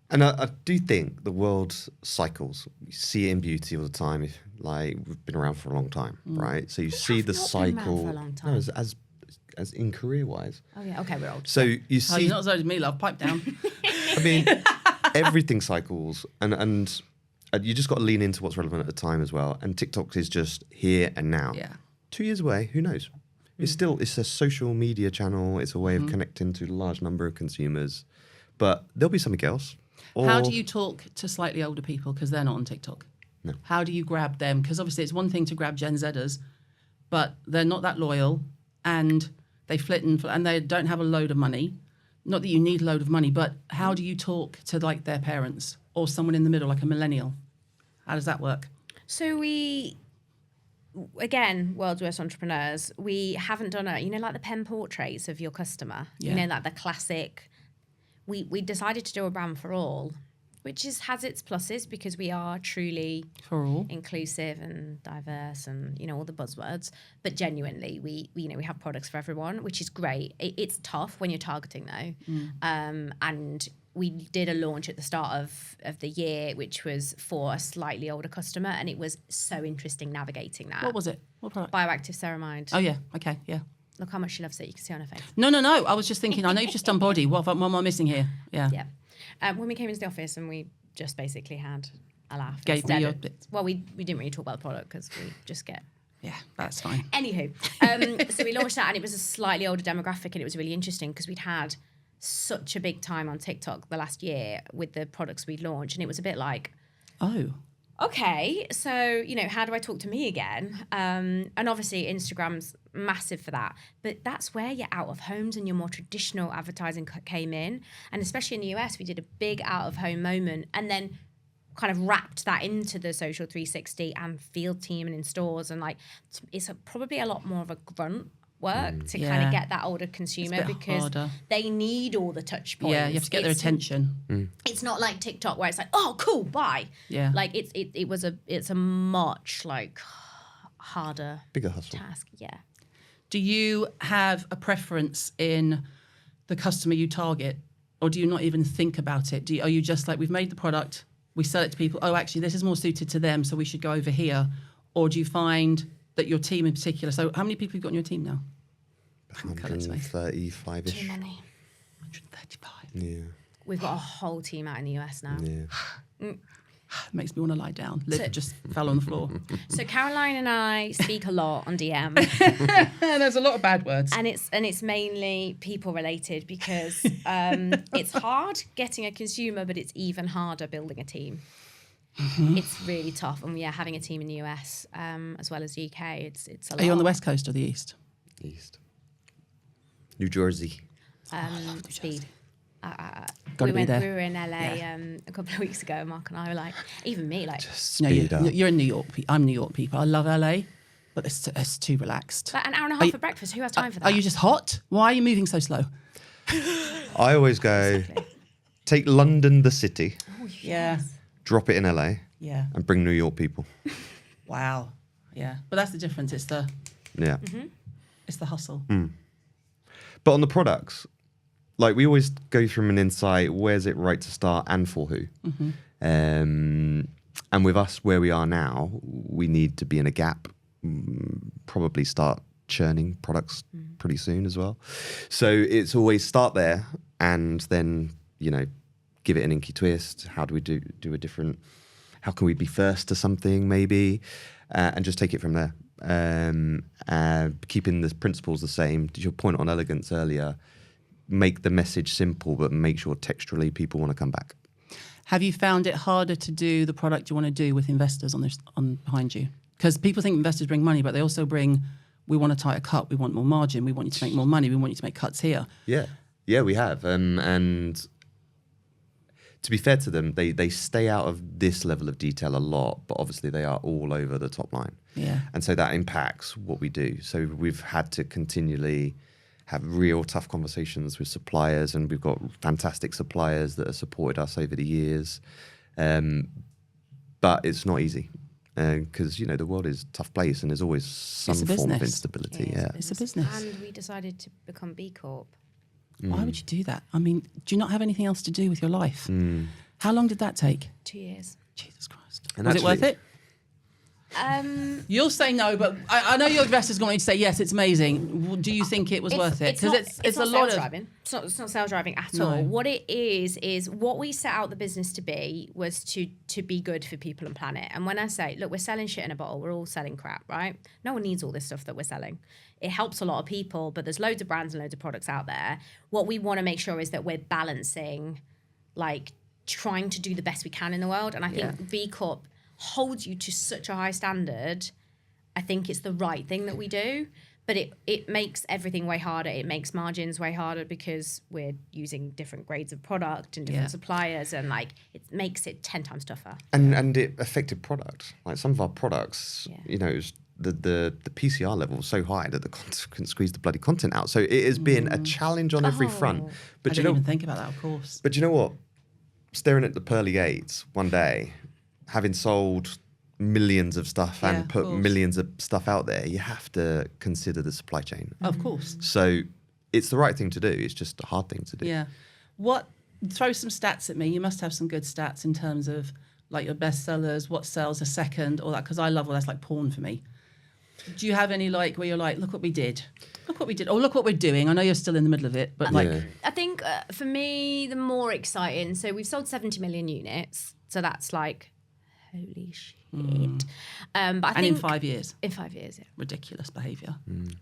Speaker 3: And I do think the world cycles. You see it in beauty all the time. We've been around for a long time, right? So you see the
Speaker 2: have not been around
Speaker 3: cycle.
Speaker 2: for a long time.
Speaker 3: No, as in career-wise.
Speaker 2: Oh, yeah. Okay, we're old.
Speaker 3: So you
Speaker 1: Oh,
Speaker 3: see,
Speaker 1: you're not as old as me, love. Pipe down.
Speaker 3: I mean, everything cycles, and you just got to lean into what's relevant at the time as well. And TikTok is just here and now.
Speaker 1: Yeah.
Speaker 3: 2 years away, who knows? It's a social media channel. It's a way of connecting to a large number of consumers. But there'll be something else.
Speaker 1: How do you talk to slightly older people because they're not on TikTok?
Speaker 3: No.
Speaker 1: How do you grab them? Because obviously it's one thing to grab Gen Zers, but they're not that loyal and they flit and they don't have a load of money. Not that you need a load of money, but how do you talk to their parents or someone in the middle, like a millennial? How does that work?
Speaker 2: So again, world's worst entrepreneurs, we haven't done the pen portraits of your customer.
Speaker 1: Yeah.
Speaker 2: The classic. We decided to do a brand for all, which has its pluses because we are truly
Speaker 1: For all.
Speaker 2: inclusive and diverse and all the buzzwords. But genuinely, we have products for everyone, which is great. It's tough when you're targeting though, and we did a launch at the start of the year, which was for a slightly older customer, and it was so interesting navigating that.
Speaker 1: What was it? What product?
Speaker 2: Bioactive Ceramide.
Speaker 1: Oh, yeah. Okay, yeah.
Speaker 2: Look how much she loves it. You can see on her face.
Speaker 1: No. I was just thinking, I know you've just done body. What am I missing here? Yeah.
Speaker 2: Yeah. When we came into the office and we just basically had a laugh.
Speaker 1: Gave me
Speaker 2: instead
Speaker 1: your
Speaker 2: of-
Speaker 1: bits.
Speaker 2: Well, we didn't really talk about the product because we just get...
Speaker 1: Yeah, that's fine.
Speaker 2: Anywho, so we launched that and it was a slightly older demographic and it was really interesting because we'd had such a big time on TikTok the last year with the products we'd launched, and it was a bit like,
Speaker 1: Oh.
Speaker 2: okay, so, how do I talk to me again? And obviously Instagram's massive for that, but that's where your out of homes and your more traditional advertising came in. And especially in the US, we did a big out of home moment and then kind of wrapped that into the social 360 and field team and in stores. And it's probably a lot more of a grunt work to kind
Speaker 1: Yeah.
Speaker 2: of get that older consumer
Speaker 1: It's a bit
Speaker 2: because
Speaker 1: harder.
Speaker 2: they need all the touch points.
Speaker 1: Yeah, you have to get their attention.
Speaker 2: It's not like TikTok where it's like, oh, cool, bye.
Speaker 1: Yeah.
Speaker 2: It's a much harder
Speaker 3: Bigger hustle.
Speaker 2: task. Yeah.
Speaker 1: Do you have a preference in the customer you target, or do you not even think about it? Are you just like, we've made the product, we sell it to people, oh, actually, this is more suited to them, so we should go over here? Or do you find that your team in particular, so how many people have you got on your team now?
Speaker 3: 135-ish.
Speaker 2: Too many.
Speaker 1: 135.
Speaker 3: Yeah.
Speaker 2: We've got a whole team out in the US now.
Speaker 3: Yeah.
Speaker 1: Makes me want to lie down. Liv just fell on the floor.
Speaker 2: So Caroline and I speak a lot on DM,
Speaker 1: There's a lot of bad words.
Speaker 2: and it's mainly people related because it's hard getting a consumer, but it's even harder building a team. It's really tough, and having a team in the US as well as the UK, it's a lot.
Speaker 1: Are you on the West Coast or the East?
Speaker 3: East. New Jersey.
Speaker 2: Speed.
Speaker 1: Gotta be there.
Speaker 2: We were in LA a couple of weeks ago. Mark and I were like, even me, like,
Speaker 1: No,
Speaker 3: Speed up.
Speaker 1: you're in New York. I'm New York people. I love LA, but it's too relaxed.
Speaker 2: an hour and a half for breakfast. Who has time for that?
Speaker 1: Are you just hot? Why are you moving so slow?
Speaker 3: I always go, take London, the city,
Speaker 1: Yeah.
Speaker 3: drop it in LA,
Speaker 1: Yeah.
Speaker 3: and bring New York people.
Speaker 1: Wow. Yeah. But that's the difference. It's the hustle.
Speaker 3: But on the products, we always go from an insight, where's it right to start and for who? And with us where we are now, we need to be in a gap, probably start churning products pretty soon as well. So it's always start there and then, give it an Inky twist. How do we do a different, how can we be first to something maybe? And just take it from there. keeping the principles the same. To your point on elegance earlier, make the message simple, but make sure texturally people want to come back.
Speaker 1: Have you found it harder to do the product you want to do with investors on behind you? Because people think investors bring money, but they also bring, we want a tighter cut, we want more margin, we want you to make more money, we want you to make cuts here.
Speaker 3: Yeah, we have. And to be fair to them, they stay out of this level of detail a lot, but obviously they are all over the top line.
Speaker 1: Yeah.
Speaker 3: And so that impacts what we do. So we've had to continually have real tough conversations with suppliers, and we've got fantastic suppliers that have supported us over the years. But it's not easy because, the world is a tough place and there's always some form of instability. Yeah,
Speaker 1: it's a business.
Speaker 2: And we decided to become B Corp.
Speaker 1: Why would you do that? I mean, do you not have anything else to do with your life? How long did that take?
Speaker 2: 2 years.
Speaker 1: Jesus Christ.
Speaker 3: And
Speaker 1: Was it worth it?
Speaker 2: You'll
Speaker 1: say no, but I know your investor's going to say yes, it's amazing. Do you think it was worth it?
Speaker 2: Because
Speaker 1: it's
Speaker 2: not
Speaker 1: a lot
Speaker 2: sales
Speaker 1: of
Speaker 2: driving. It's not sales driving at
Speaker 1: No.
Speaker 2: all. What it is what we set out the business to be was to be good for people and planet. And when I say, look, we're selling shit in a bottle, we're all selling crap, right? No one needs all this stuff that we're selling. It helps a lot of people, but there's loads of brands and loads of products out there. What we want to make sure is that we're balancing, like trying to do the best we can in the world. And I think B Corp holds you to such a high standard. I think it's the right thing that we do, but it makes everything way harder. It makes margins way harder because we're using different grades of product and different suppliers, and like it makes it 10 times tougher.
Speaker 3: And it affected product. Like some of our products, it was the PCR level was so high that the couldn't squeeze the bloody content out. So it has been a challenge on every front. But
Speaker 1: I didn't even think about that, of course.
Speaker 3: But you know what? Staring at the pearly gates one day, having sold millions of stuff and put millions of stuff out there, you have to consider the supply chain.
Speaker 1: Of course.
Speaker 3: So it's the right thing to do. It's just a hard thing to do.
Speaker 1: Yeah. Throw some stats at me. You must have some good stats in terms of like your best sellers, what sells a second, all that, because I love all that's like porn for me. Do you have any like where you're like, look what we did? Look what we did. Or look what we're doing. I know you're still in the middle of it, but like...
Speaker 2: I think for me, the more exciting, so we've sold 70 million units. So that's like, holy shit. But I think
Speaker 1: in 5 years.
Speaker 2: In 5 years, yeah.
Speaker 1: Ridiculous behaviour.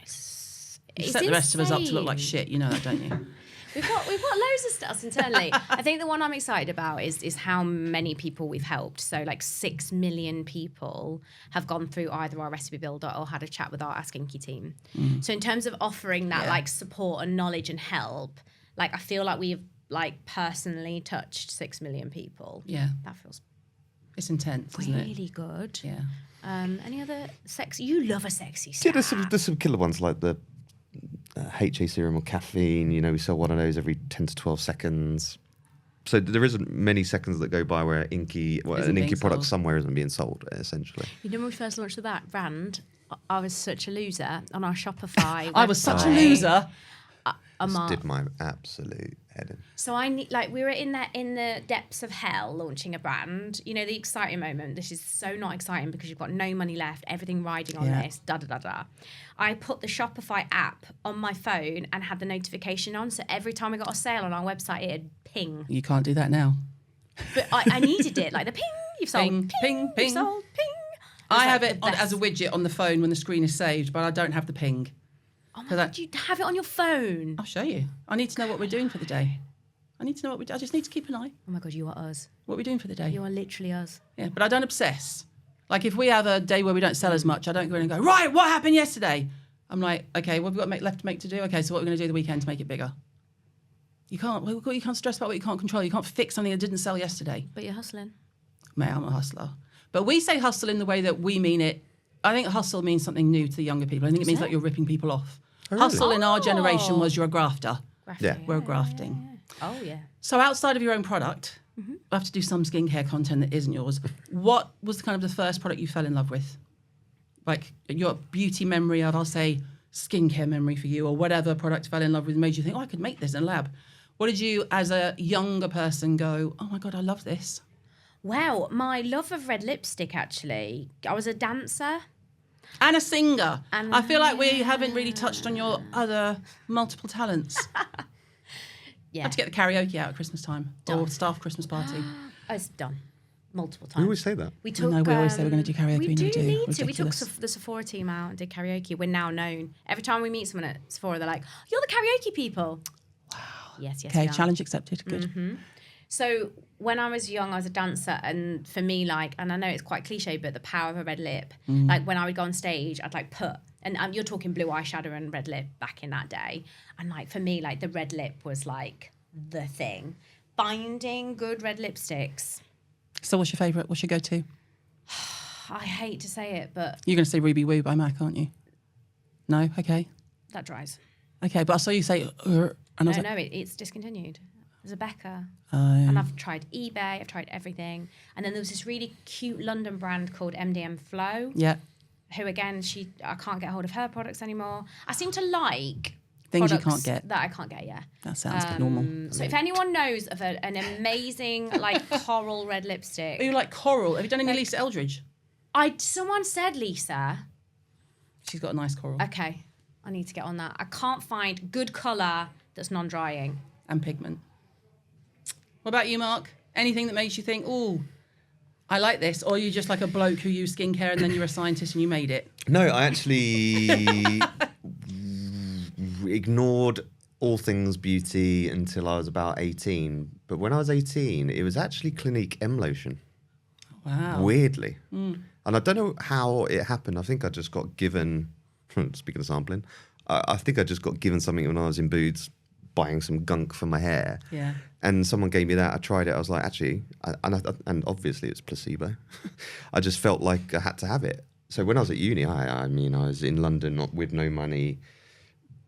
Speaker 2: It's
Speaker 1: set the rest of us up to look like
Speaker 2: insane.
Speaker 1: shit. You know that, don't you?
Speaker 2: We've got loads of stuff internally. I think the one I'm excited about is how many people we've helped. So like 6 million people have gone through either our recipe builder or had a chat with our Ask Inky team. So in terms of offering that like support and knowledge and help, like I feel like we've like personally touched 6 million people.
Speaker 1: Yeah.
Speaker 2: That feels
Speaker 1: It's intense, isn't it?
Speaker 2: really good.
Speaker 1: Yeah.
Speaker 2: Any other sexy? You love a sexy stat.
Speaker 3: Yeah, there's some killer ones like the HA serum or caffeine. We sell one of those every 10 to 12 seconds. So there isn't many seconds that go by where an Inky product somewhere isn't being sold, essentially.
Speaker 2: You know when we first launched that brand, I was such a loser on our Shopify.
Speaker 1: I was such a loser.
Speaker 3: This did my absolute head in.
Speaker 2: So we were in the depths of hell launching a brand. The exciting moment. This is so not exciting because you've got no money left, everything riding on this, da-da-da-da. I put the Shopify app on my phone and had the notification on. So every time we got a sale on our website, it'd ping.
Speaker 1: You can't do that now.
Speaker 2: But I needed it. Like the ping, you've sold,
Speaker 1: Ping, ping, ping.
Speaker 2: you've sold, ping.
Speaker 1: I have it as a widget on the phone when the screen is saved, but I don't have the ping.
Speaker 2: Oh my God, you have it on your phone.
Speaker 1: I'll show you. I need to know what we're doing for the day. I just need to keep an eye.
Speaker 2: Oh my God, you are us.
Speaker 1: What are we doing for the day?
Speaker 2: You are literally us.
Speaker 1: Yeah, but I don't obsess. Like if we have a day where we don't sell as much, I don't go in and go, right, what happened yesterday? I'm like, okay, what have we got left to do? Okay, so what are we going to do the weekend to make it bigger? You can't stress about what you can't control. You can't fix something that didn't sell yesterday.
Speaker 2: But you're hustling.
Speaker 1: Mate, I'm a hustler. But we say hustle in the way that we mean it. I think hustle means something new to the younger people. I think it means like you're ripping people off. Oh, really? Hustle in our generation was you're a grafter.
Speaker 3: Yeah.
Speaker 1: We're grafting.
Speaker 2: Oh, yeah.
Speaker 1: So outside of your own product, we have to do some skincare content that isn't yours. What was kind of the first product you fell in love with? Like your beauty memory of, I'll say, skincare memory for you, or whatever product you fell in love with made you think, I could make this in a lab. What did you, as a younger person, go, oh my God, I love this?
Speaker 2: Wow, my love of red lipstick, actually. I was a dancer.
Speaker 1: And a singer. I feel like we haven't really touched on your other multiple talents.
Speaker 2: Yeah.
Speaker 1: Have to get the karaoke out at Christmas time or staff Christmas party.
Speaker 2: Oh, it's done. multiple
Speaker 3: We
Speaker 2: times.
Speaker 3: always say that.
Speaker 2: We took.
Speaker 1: No, we always say we're gonna do karaoke,
Speaker 2: We
Speaker 1: we
Speaker 2: do
Speaker 1: never do.
Speaker 2: need to. We took
Speaker 1: Ridiculous.
Speaker 2: the Sephora team out and did karaoke. We're now known. Every time we meet someone at Sephora, they're like, "You're the karaoke people." Wow. Yes.
Speaker 1: Okay,
Speaker 2: we are.
Speaker 1: challenge accepted. Good.
Speaker 2: So when I was young, I was a dancer, and for me, like, and I know it's quite cliche, but the power of a red lip. Like when I would go on stage, I'd like put, and you're talking blue eyeshadow and red lip back in that day, and like for me, like the red lip was like the thing. Finding good red lipsticks.
Speaker 1: So what's your favourite? What's your go-to?
Speaker 2: I hate to say it, but
Speaker 1: You're going to say Ruby Woo by MAC, aren't you? No? Okay.
Speaker 2: that dries.
Speaker 1: Okay, but I saw you say, and I was
Speaker 2: No, it's discontinued. There's a Becca.
Speaker 1: like,
Speaker 2: And I've tried eBay, I've tried everything. And then there was this really cute London brand called MDM Flow,
Speaker 1: yeah,
Speaker 2: who again, I can't get hold of her products anymore. I seem to like
Speaker 1: things you
Speaker 2: products
Speaker 1: can't get.
Speaker 2: that I can't get, yeah.
Speaker 1: That sounds normal.
Speaker 2: So if anyone knows of an amazing like coral red lipstick,
Speaker 1: Are you like coral? Have you done any Lisa Eldridge?
Speaker 2: someone said Lisa.
Speaker 1: She's got a nice coral
Speaker 2: Okay, I need to get on that. I can't find good colour that's non-drying.
Speaker 1: and pigment. What about you, Mark? Anything that makes you think, oh, I like this? Or are you just like a bloke who used skincare and then you're a scientist and you made it?
Speaker 3: No, I actually ignored all things beauty until I was about 18. But when I was 18, it was actually Clinique M Lotion.
Speaker 1: Wow.
Speaker 3: Weirdly. And I don't know how it happened. I think I just got given, speaking of sampling, I think I just got given something when I was in Boots buying some gunk for my hair.
Speaker 1: Yeah.
Speaker 3: And someone gave me that. I tried it. I was like, actually, and obviously it's placebo. I just felt like I had to have it. So when I was at uni, I mean, I was in London with no money,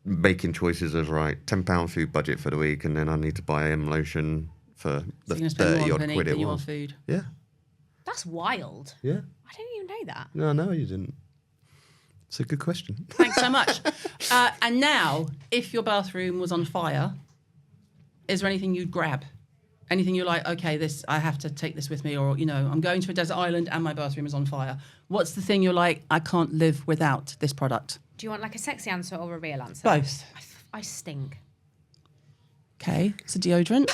Speaker 3: making choices of, right, £10 food budget for the week, and then I need to buy M Lotion for
Speaker 1: So
Speaker 3: the
Speaker 1: you're going to spend
Speaker 3: 30
Speaker 1: more on
Speaker 3: odd
Speaker 1: Clinique
Speaker 3: quid it
Speaker 1: than you on
Speaker 3: was.
Speaker 1: food.
Speaker 3: Yeah,
Speaker 2: That's wild.
Speaker 3: yeah.
Speaker 2: I didn't even know that.
Speaker 3: No, you didn't. It's a good question.
Speaker 1: Thanks so much. And now, if your bathroom was on fire, is there anything you'd grab? Anything you're like, okay, I have to take this with me, or, I'm going to a desert island and my bathroom is on fire. What's the thing you're like, I can't live without this product?
Speaker 2: Do you want like a sexy answer or a real answer?
Speaker 1: Both.
Speaker 2: I stink.
Speaker 1: Okay, so deodorant.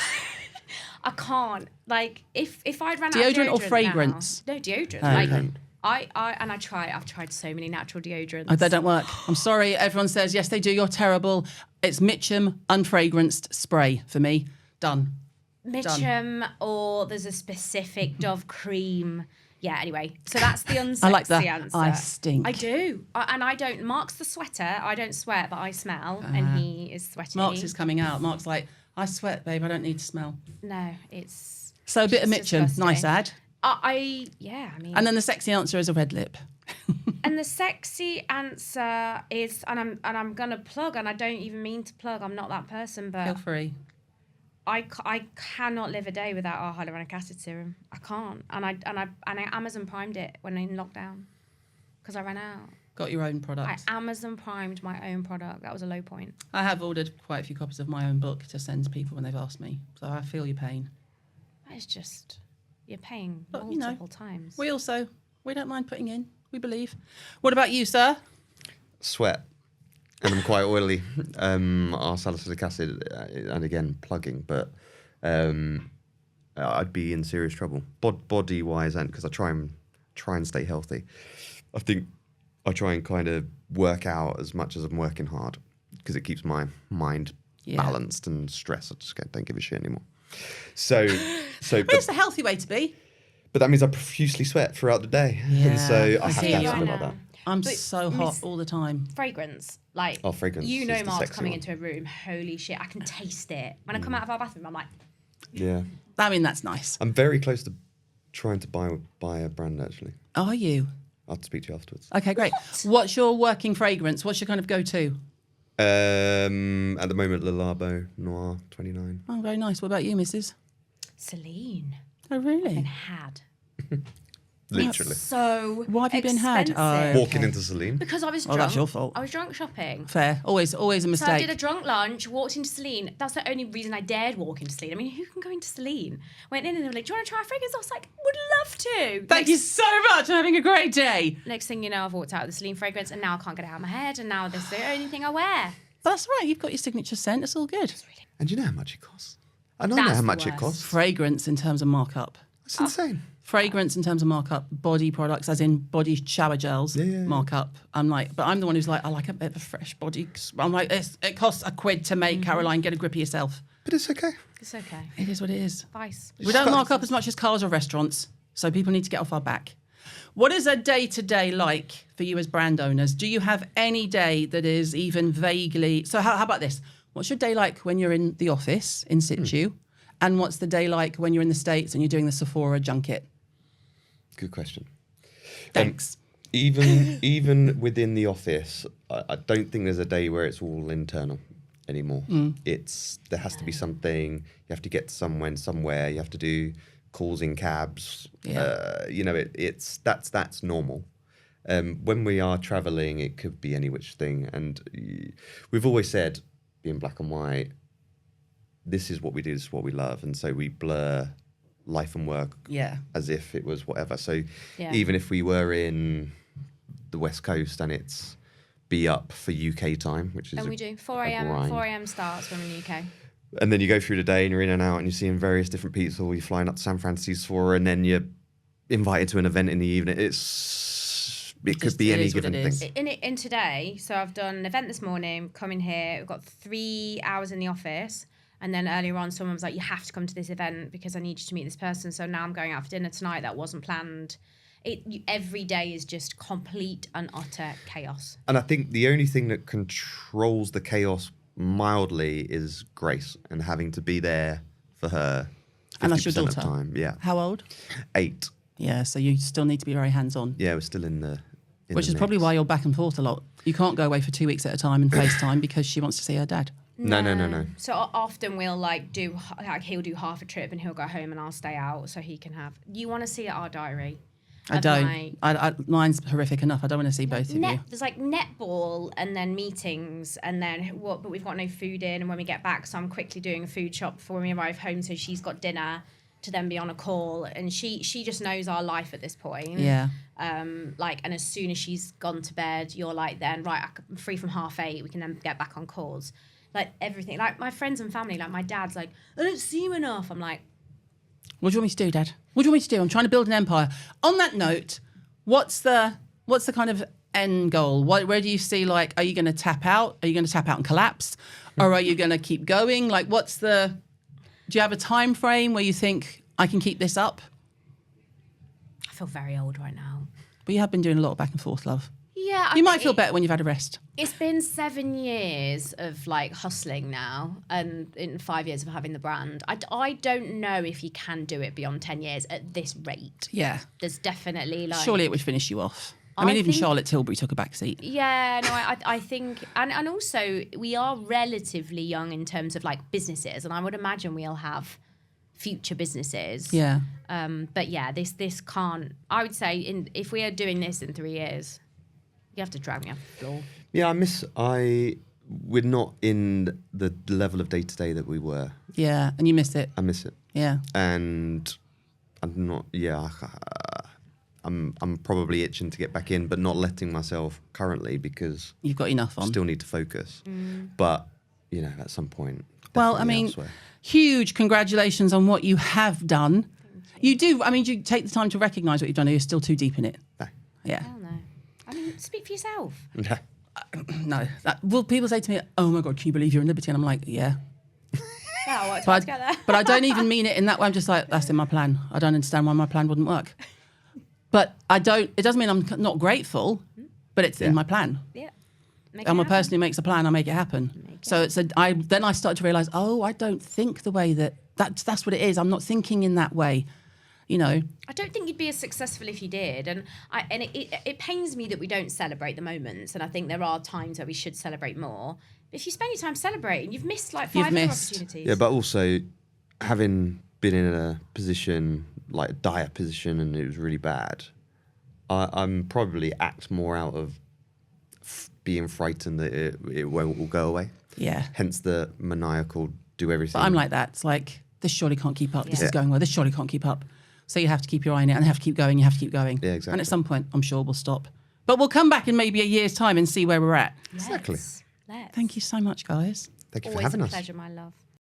Speaker 2: I can't. Like, if I'd ran out
Speaker 1: Deodorant
Speaker 2: of
Speaker 1: or fragrance?
Speaker 2: Now, no, deodorant.
Speaker 1: Oh,
Speaker 2: Like,
Speaker 1: okay.
Speaker 2: I've tried so many natural deodorants.
Speaker 1: Oh, they don't work. I'm sorry. Everyone says, yes, they do. You're terrible. It's Mitchum unfragranced spray for me. Done.
Speaker 2: Mitchum, or there's a specific Dove cream. Yeah, anyway. So that's the unsexy
Speaker 1: I like that.
Speaker 2: answer.
Speaker 1: I stink.
Speaker 2: I do. And I don't. Mark's the sweater. I don't sweat, but I smell. And he is sweaty.
Speaker 1: Mark's is coming out. Mark's like, I sweat, babe. I don't need to smell.
Speaker 2: No, it's...
Speaker 1: So a bit of
Speaker 2: It's
Speaker 1: Mitchum.
Speaker 2: disgusting.
Speaker 1: Nice ad.
Speaker 2: I mean...
Speaker 1: And then the sexy answer is a red lip.
Speaker 2: And the sexy answer is, and I'm gonna plug, and I don't even mean to plug. I'm not that person,
Speaker 1: Feel
Speaker 2: but
Speaker 1: free.
Speaker 2: I cannot live a day without our hyaluronic acid serum. I can't, and I Amazon primed it when in lockdown because I ran out.
Speaker 1: Got your own
Speaker 2: I
Speaker 1: product.
Speaker 2: Amazon primed my own product. That was a low point.
Speaker 1: I have ordered quite a few copies of my own book to send to people when they've asked me. So I feel your pain.
Speaker 2: That is just, you're paying
Speaker 1: But,
Speaker 2: multiple times.
Speaker 1: We don't mind putting in. We believe. What about you, sir?
Speaker 3: Sweat. And I'm quite oily. Our salicylic acid, and again, plugging, but I'd be in serious trouble. Body-wise, and because I try and stay healthy. I think I try and kind of work out as much as I'm working hard because it keeps my mind balanced and stress. I just don't give a shit anymore. So
Speaker 1: But it's the healthy way to be.
Speaker 3: But that means I profusely sweat throughout the day.
Speaker 1: Yeah,
Speaker 3: And so I
Speaker 1: I
Speaker 3: have
Speaker 1: see
Speaker 3: to have
Speaker 1: you.
Speaker 3: something like that.
Speaker 1: I'm
Speaker 2: But
Speaker 1: so hot all the time.
Speaker 2: Fragrance, like
Speaker 3: Fragrance
Speaker 2: you
Speaker 3: is
Speaker 2: know,
Speaker 3: the
Speaker 2: Mark's
Speaker 3: sexy
Speaker 2: coming
Speaker 3: one.
Speaker 2: into a room. Holy shit, I can taste it. When I come out of our bathroom, I'm like,
Speaker 3: Yeah.
Speaker 1: I mean, that's nice.
Speaker 3: I'm very close to trying to buy a brand, actually.
Speaker 1: Are you?
Speaker 3: I'll speak to you afterwards.
Speaker 1: Okay, great. What's your working fragrance? What's your kind of go-to?
Speaker 3: At the moment, Le Labo Noir 29.
Speaker 1: Oh, very nice. What about you, Mrs.?
Speaker 2: Celine.
Speaker 1: Oh, really?
Speaker 2: And had.
Speaker 3: Literally.
Speaker 2: So
Speaker 1: Why have you been had?
Speaker 2: expensive.
Speaker 3: Walking into Celine.
Speaker 2: Because I was
Speaker 1: Oh,
Speaker 2: drunk.
Speaker 1: that's your fault.
Speaker 2: I was drunk shopping.
Speaker 1: Fair. Always a
Speaker 2: So I
Speaker 1: mistake.
Speaker 2: did a drunk lunch, walked into Celine. That's the only reason I dared walk into Celine. I mean, who can go into Celine? Went in and they were like, do you want to try a fragrance? I was like, would love to.
Speaker 1: Thank you so much. I'm having a great day.
Speaker 2: Next thing you know, I've walked out of the Celine fragrance and now I can't get it out of my head and now this is the only thing I wear.
Speaker 1: That's right. You've got your signature scent. It's all good.
Speaker 3: And do you know how much it costs? And I know
Speaker 2: That's
Speaker 3: how
Speaker 2: the
Speaker 3: much it
Speaker 2: worst.
Speaker 3: costs.
Speaker 1: Fragrance in terms of markup.
Speaker 3: It's insane.
Speaker 1: Fragrance in terms of markup, body products, as in body shower gels, markup. I'm like, but I'm the one who's like, I like a bit of a fresh body. I'm like, it costs £1 to make. Caroline, get a grip of yourself.
Speaker 3: But it's okay.
Speaker 2: It's okay.
Speaker 1: It is what it is.
Speaker 2: Vice.
Speaker 1: We don't mark up as much as cars or restaurants, so people need to get off our back. What is a day-to-day like for you as brand owners? Do you have any day that is even vaguely... So how about this? What's your day like when you're in the office, in situ? And what's the day like when you're in the States and you're doing the Sephora junket?
Speaker 3: Good question.
Speaker 1: Thanks.
Speaker 3: Even within the office, I don't think there's a day where it's all internal anymore. There has to be something. You have to get somewhere. You have to do calls in cabs. That's normal. When we are traveling, it could be any which thing. And we've always said, being black and white, this is what we do, this is what we love. And so we blur life and work as if it was whatever. So even if we were in the West Coast and it's be up for UK time, which is
Speaker 2: and we do 4 a.m. 4 a.m. starts when we're in the UK.
Speaker 3: And then you go through the day and you're in and out and you're seeing various different people. You're flying up to San Francisco and then you're invited to an event in the evening. It could be any given thing.
Speaker 2: In today, so I've done an event this morning, coming here, we've got 3 hours in the office. And then earlier on, someone was like, you have to come to this event because I need you to meet this person. So now I'm going out for dinner tonight. That wasn't planned. Every day is just complete and utter chaos.
Speaker 3: And I think the only thing that controls the chaos mildly is Grace and having to be there for her 50%
Speaker 1: And that's your
Speaker 3: of
Speaker 1: daughter?
Speaker 3: the time. Yeah.
Speaker 1: How old?
Speaker 3: 8.
Speaker 1: Yeah, so you still need to be very hands-on.
Speaker 3: Yeah, we're still in the...
Speaker 1: Which is probably why you're back and forth a lot. You can't go away for 2 weeks at a time and FaceTime because she wants to see her dad.
Speaker 3: No.
Speaker 2: So often we'll he'll do half a trip and he'll go home and I'll stay out so he can have. You want to see our diary?
Speaker 1: I don't. Mine's horrific enough. I don't want to see both of you.
Speaker 2: There's like netball and then meetings and then but we've got no food in and when we get back, so I'm quickly doing a food shop before we arrive home so she's got dinner to then be on a call and she just knows our life at this point.
Speaker 1: Yeah.
Speaker 2: And as soon as she's gone to bed, you're like, then right, I'm free from 8:30. We can then get back on calls. Like everything, like my friends and family, like my dad's like, I don't see you enough. I'm like,
Speaker 1: what do you want me to do, Dad? What do you want me to do? I'm trying to build an empire. On that note, what's the kind of end goal? Where do you see, like, are you going to tap out? Are you going to tap out and collapse? Or are you going to keep going? Like, do you have a time frame where you think I can keep this up?
Speaker 2: I feel very old right now.
Speaker 1: But you have been doing a lot of back and forth, love.
Speaker 2: Yeah.
Speaker 1: You might feel better when you've had a rest.
Speaker 2: It's been 7 years of like hustling now and in 5 years of having the brand. I don't know if you can do it beyond 10 years at this rate.
Speaker 1: Yeah.
Speaker 2: There's definitely like...
Speaker 1: Surely it would finish you off. I mean, even Charlotte Tilbury took a back seat.
Speaker 2: Yeah, no, I think... And also, we are relatively young in terms of like businesses and I would imagine we'll have future businesses.
Speaker 1: Yeah.
Speaker 2: But yeah, this can't... I would say if we are doing this in 3 years... You have to drag me off the floor. Yeah,
Speaker 3: we're not in the level of day-to-day that we were.
Speaker 1: Yeah, and you miss it.
Speaker 3: I miss it.
Speaker 1: Yeah.
Speaker 3: And I'm not, I'm probably itching to get back in, but not letting myself currently because... You've
Speaker 1: got enough on.
Speaker 3: Still need to focus. But, at some point...
Speaker 1: Well, I mean, huge congratulations on what you have done. You do, you take the time to recognise what you've done or you're still too deep in it?
Speaker 3: No.
Speaker 1: Yeah.
Speaker 2: Hell no. Speak for yourself.
Speaker 3: No.
Speaker 1: No. People say to me, oh my God, can you believe you're in Liberty? And I'm like, yeah.
Speaker 2: Together.
Speaker 1: But I don't even mean it in that way. I'm just like, that's in my plan. I don't understand why my plan wouldn't work. But it doesn't mean I'm not grateful, but it's in my plan.
Speaker 2: Yeah.
Speaker 1: I'm a person who makes a plan, I make it happen. Then I started to realise, I don't think the way that's what it is. I'm not thinking in that way. I
Speaker 2: don't think you'd be as successful if you did, and it pains me that we don't celebrate the moments, and I think there are times where we should celebrate more. But if you spend your time celebrating, you've missed like 5 other opportunities.
Speaker 3: Yeah, but also having been in a position like a dire position and it was really bad, I'm probably act more out of being frightened that it won't all go away.
Speaker 1: Yeah.
Speaker 3: Hence the maniacal do everything.
Speaker 1: But I'm like that. It's like this surely can't keep up. This is going well. This surely can't keep up. So you have to keep your eye on it and have to keep going. You have to keep going.
Speaker 3: Yeah, exactly.
Speaker 1: And at some point, I'm sure we'll stop. But we'll come back in maybe a year's time and see where we're at.
Speaker 3: Exactly.
Speaker 2: Let's.
Speaker 1: Thank you so much, guys.
Speaker 3: Thank you
Speaker 2: Always
Speaker 3: for having us.
Speaker 2: Always a pleasure, my love.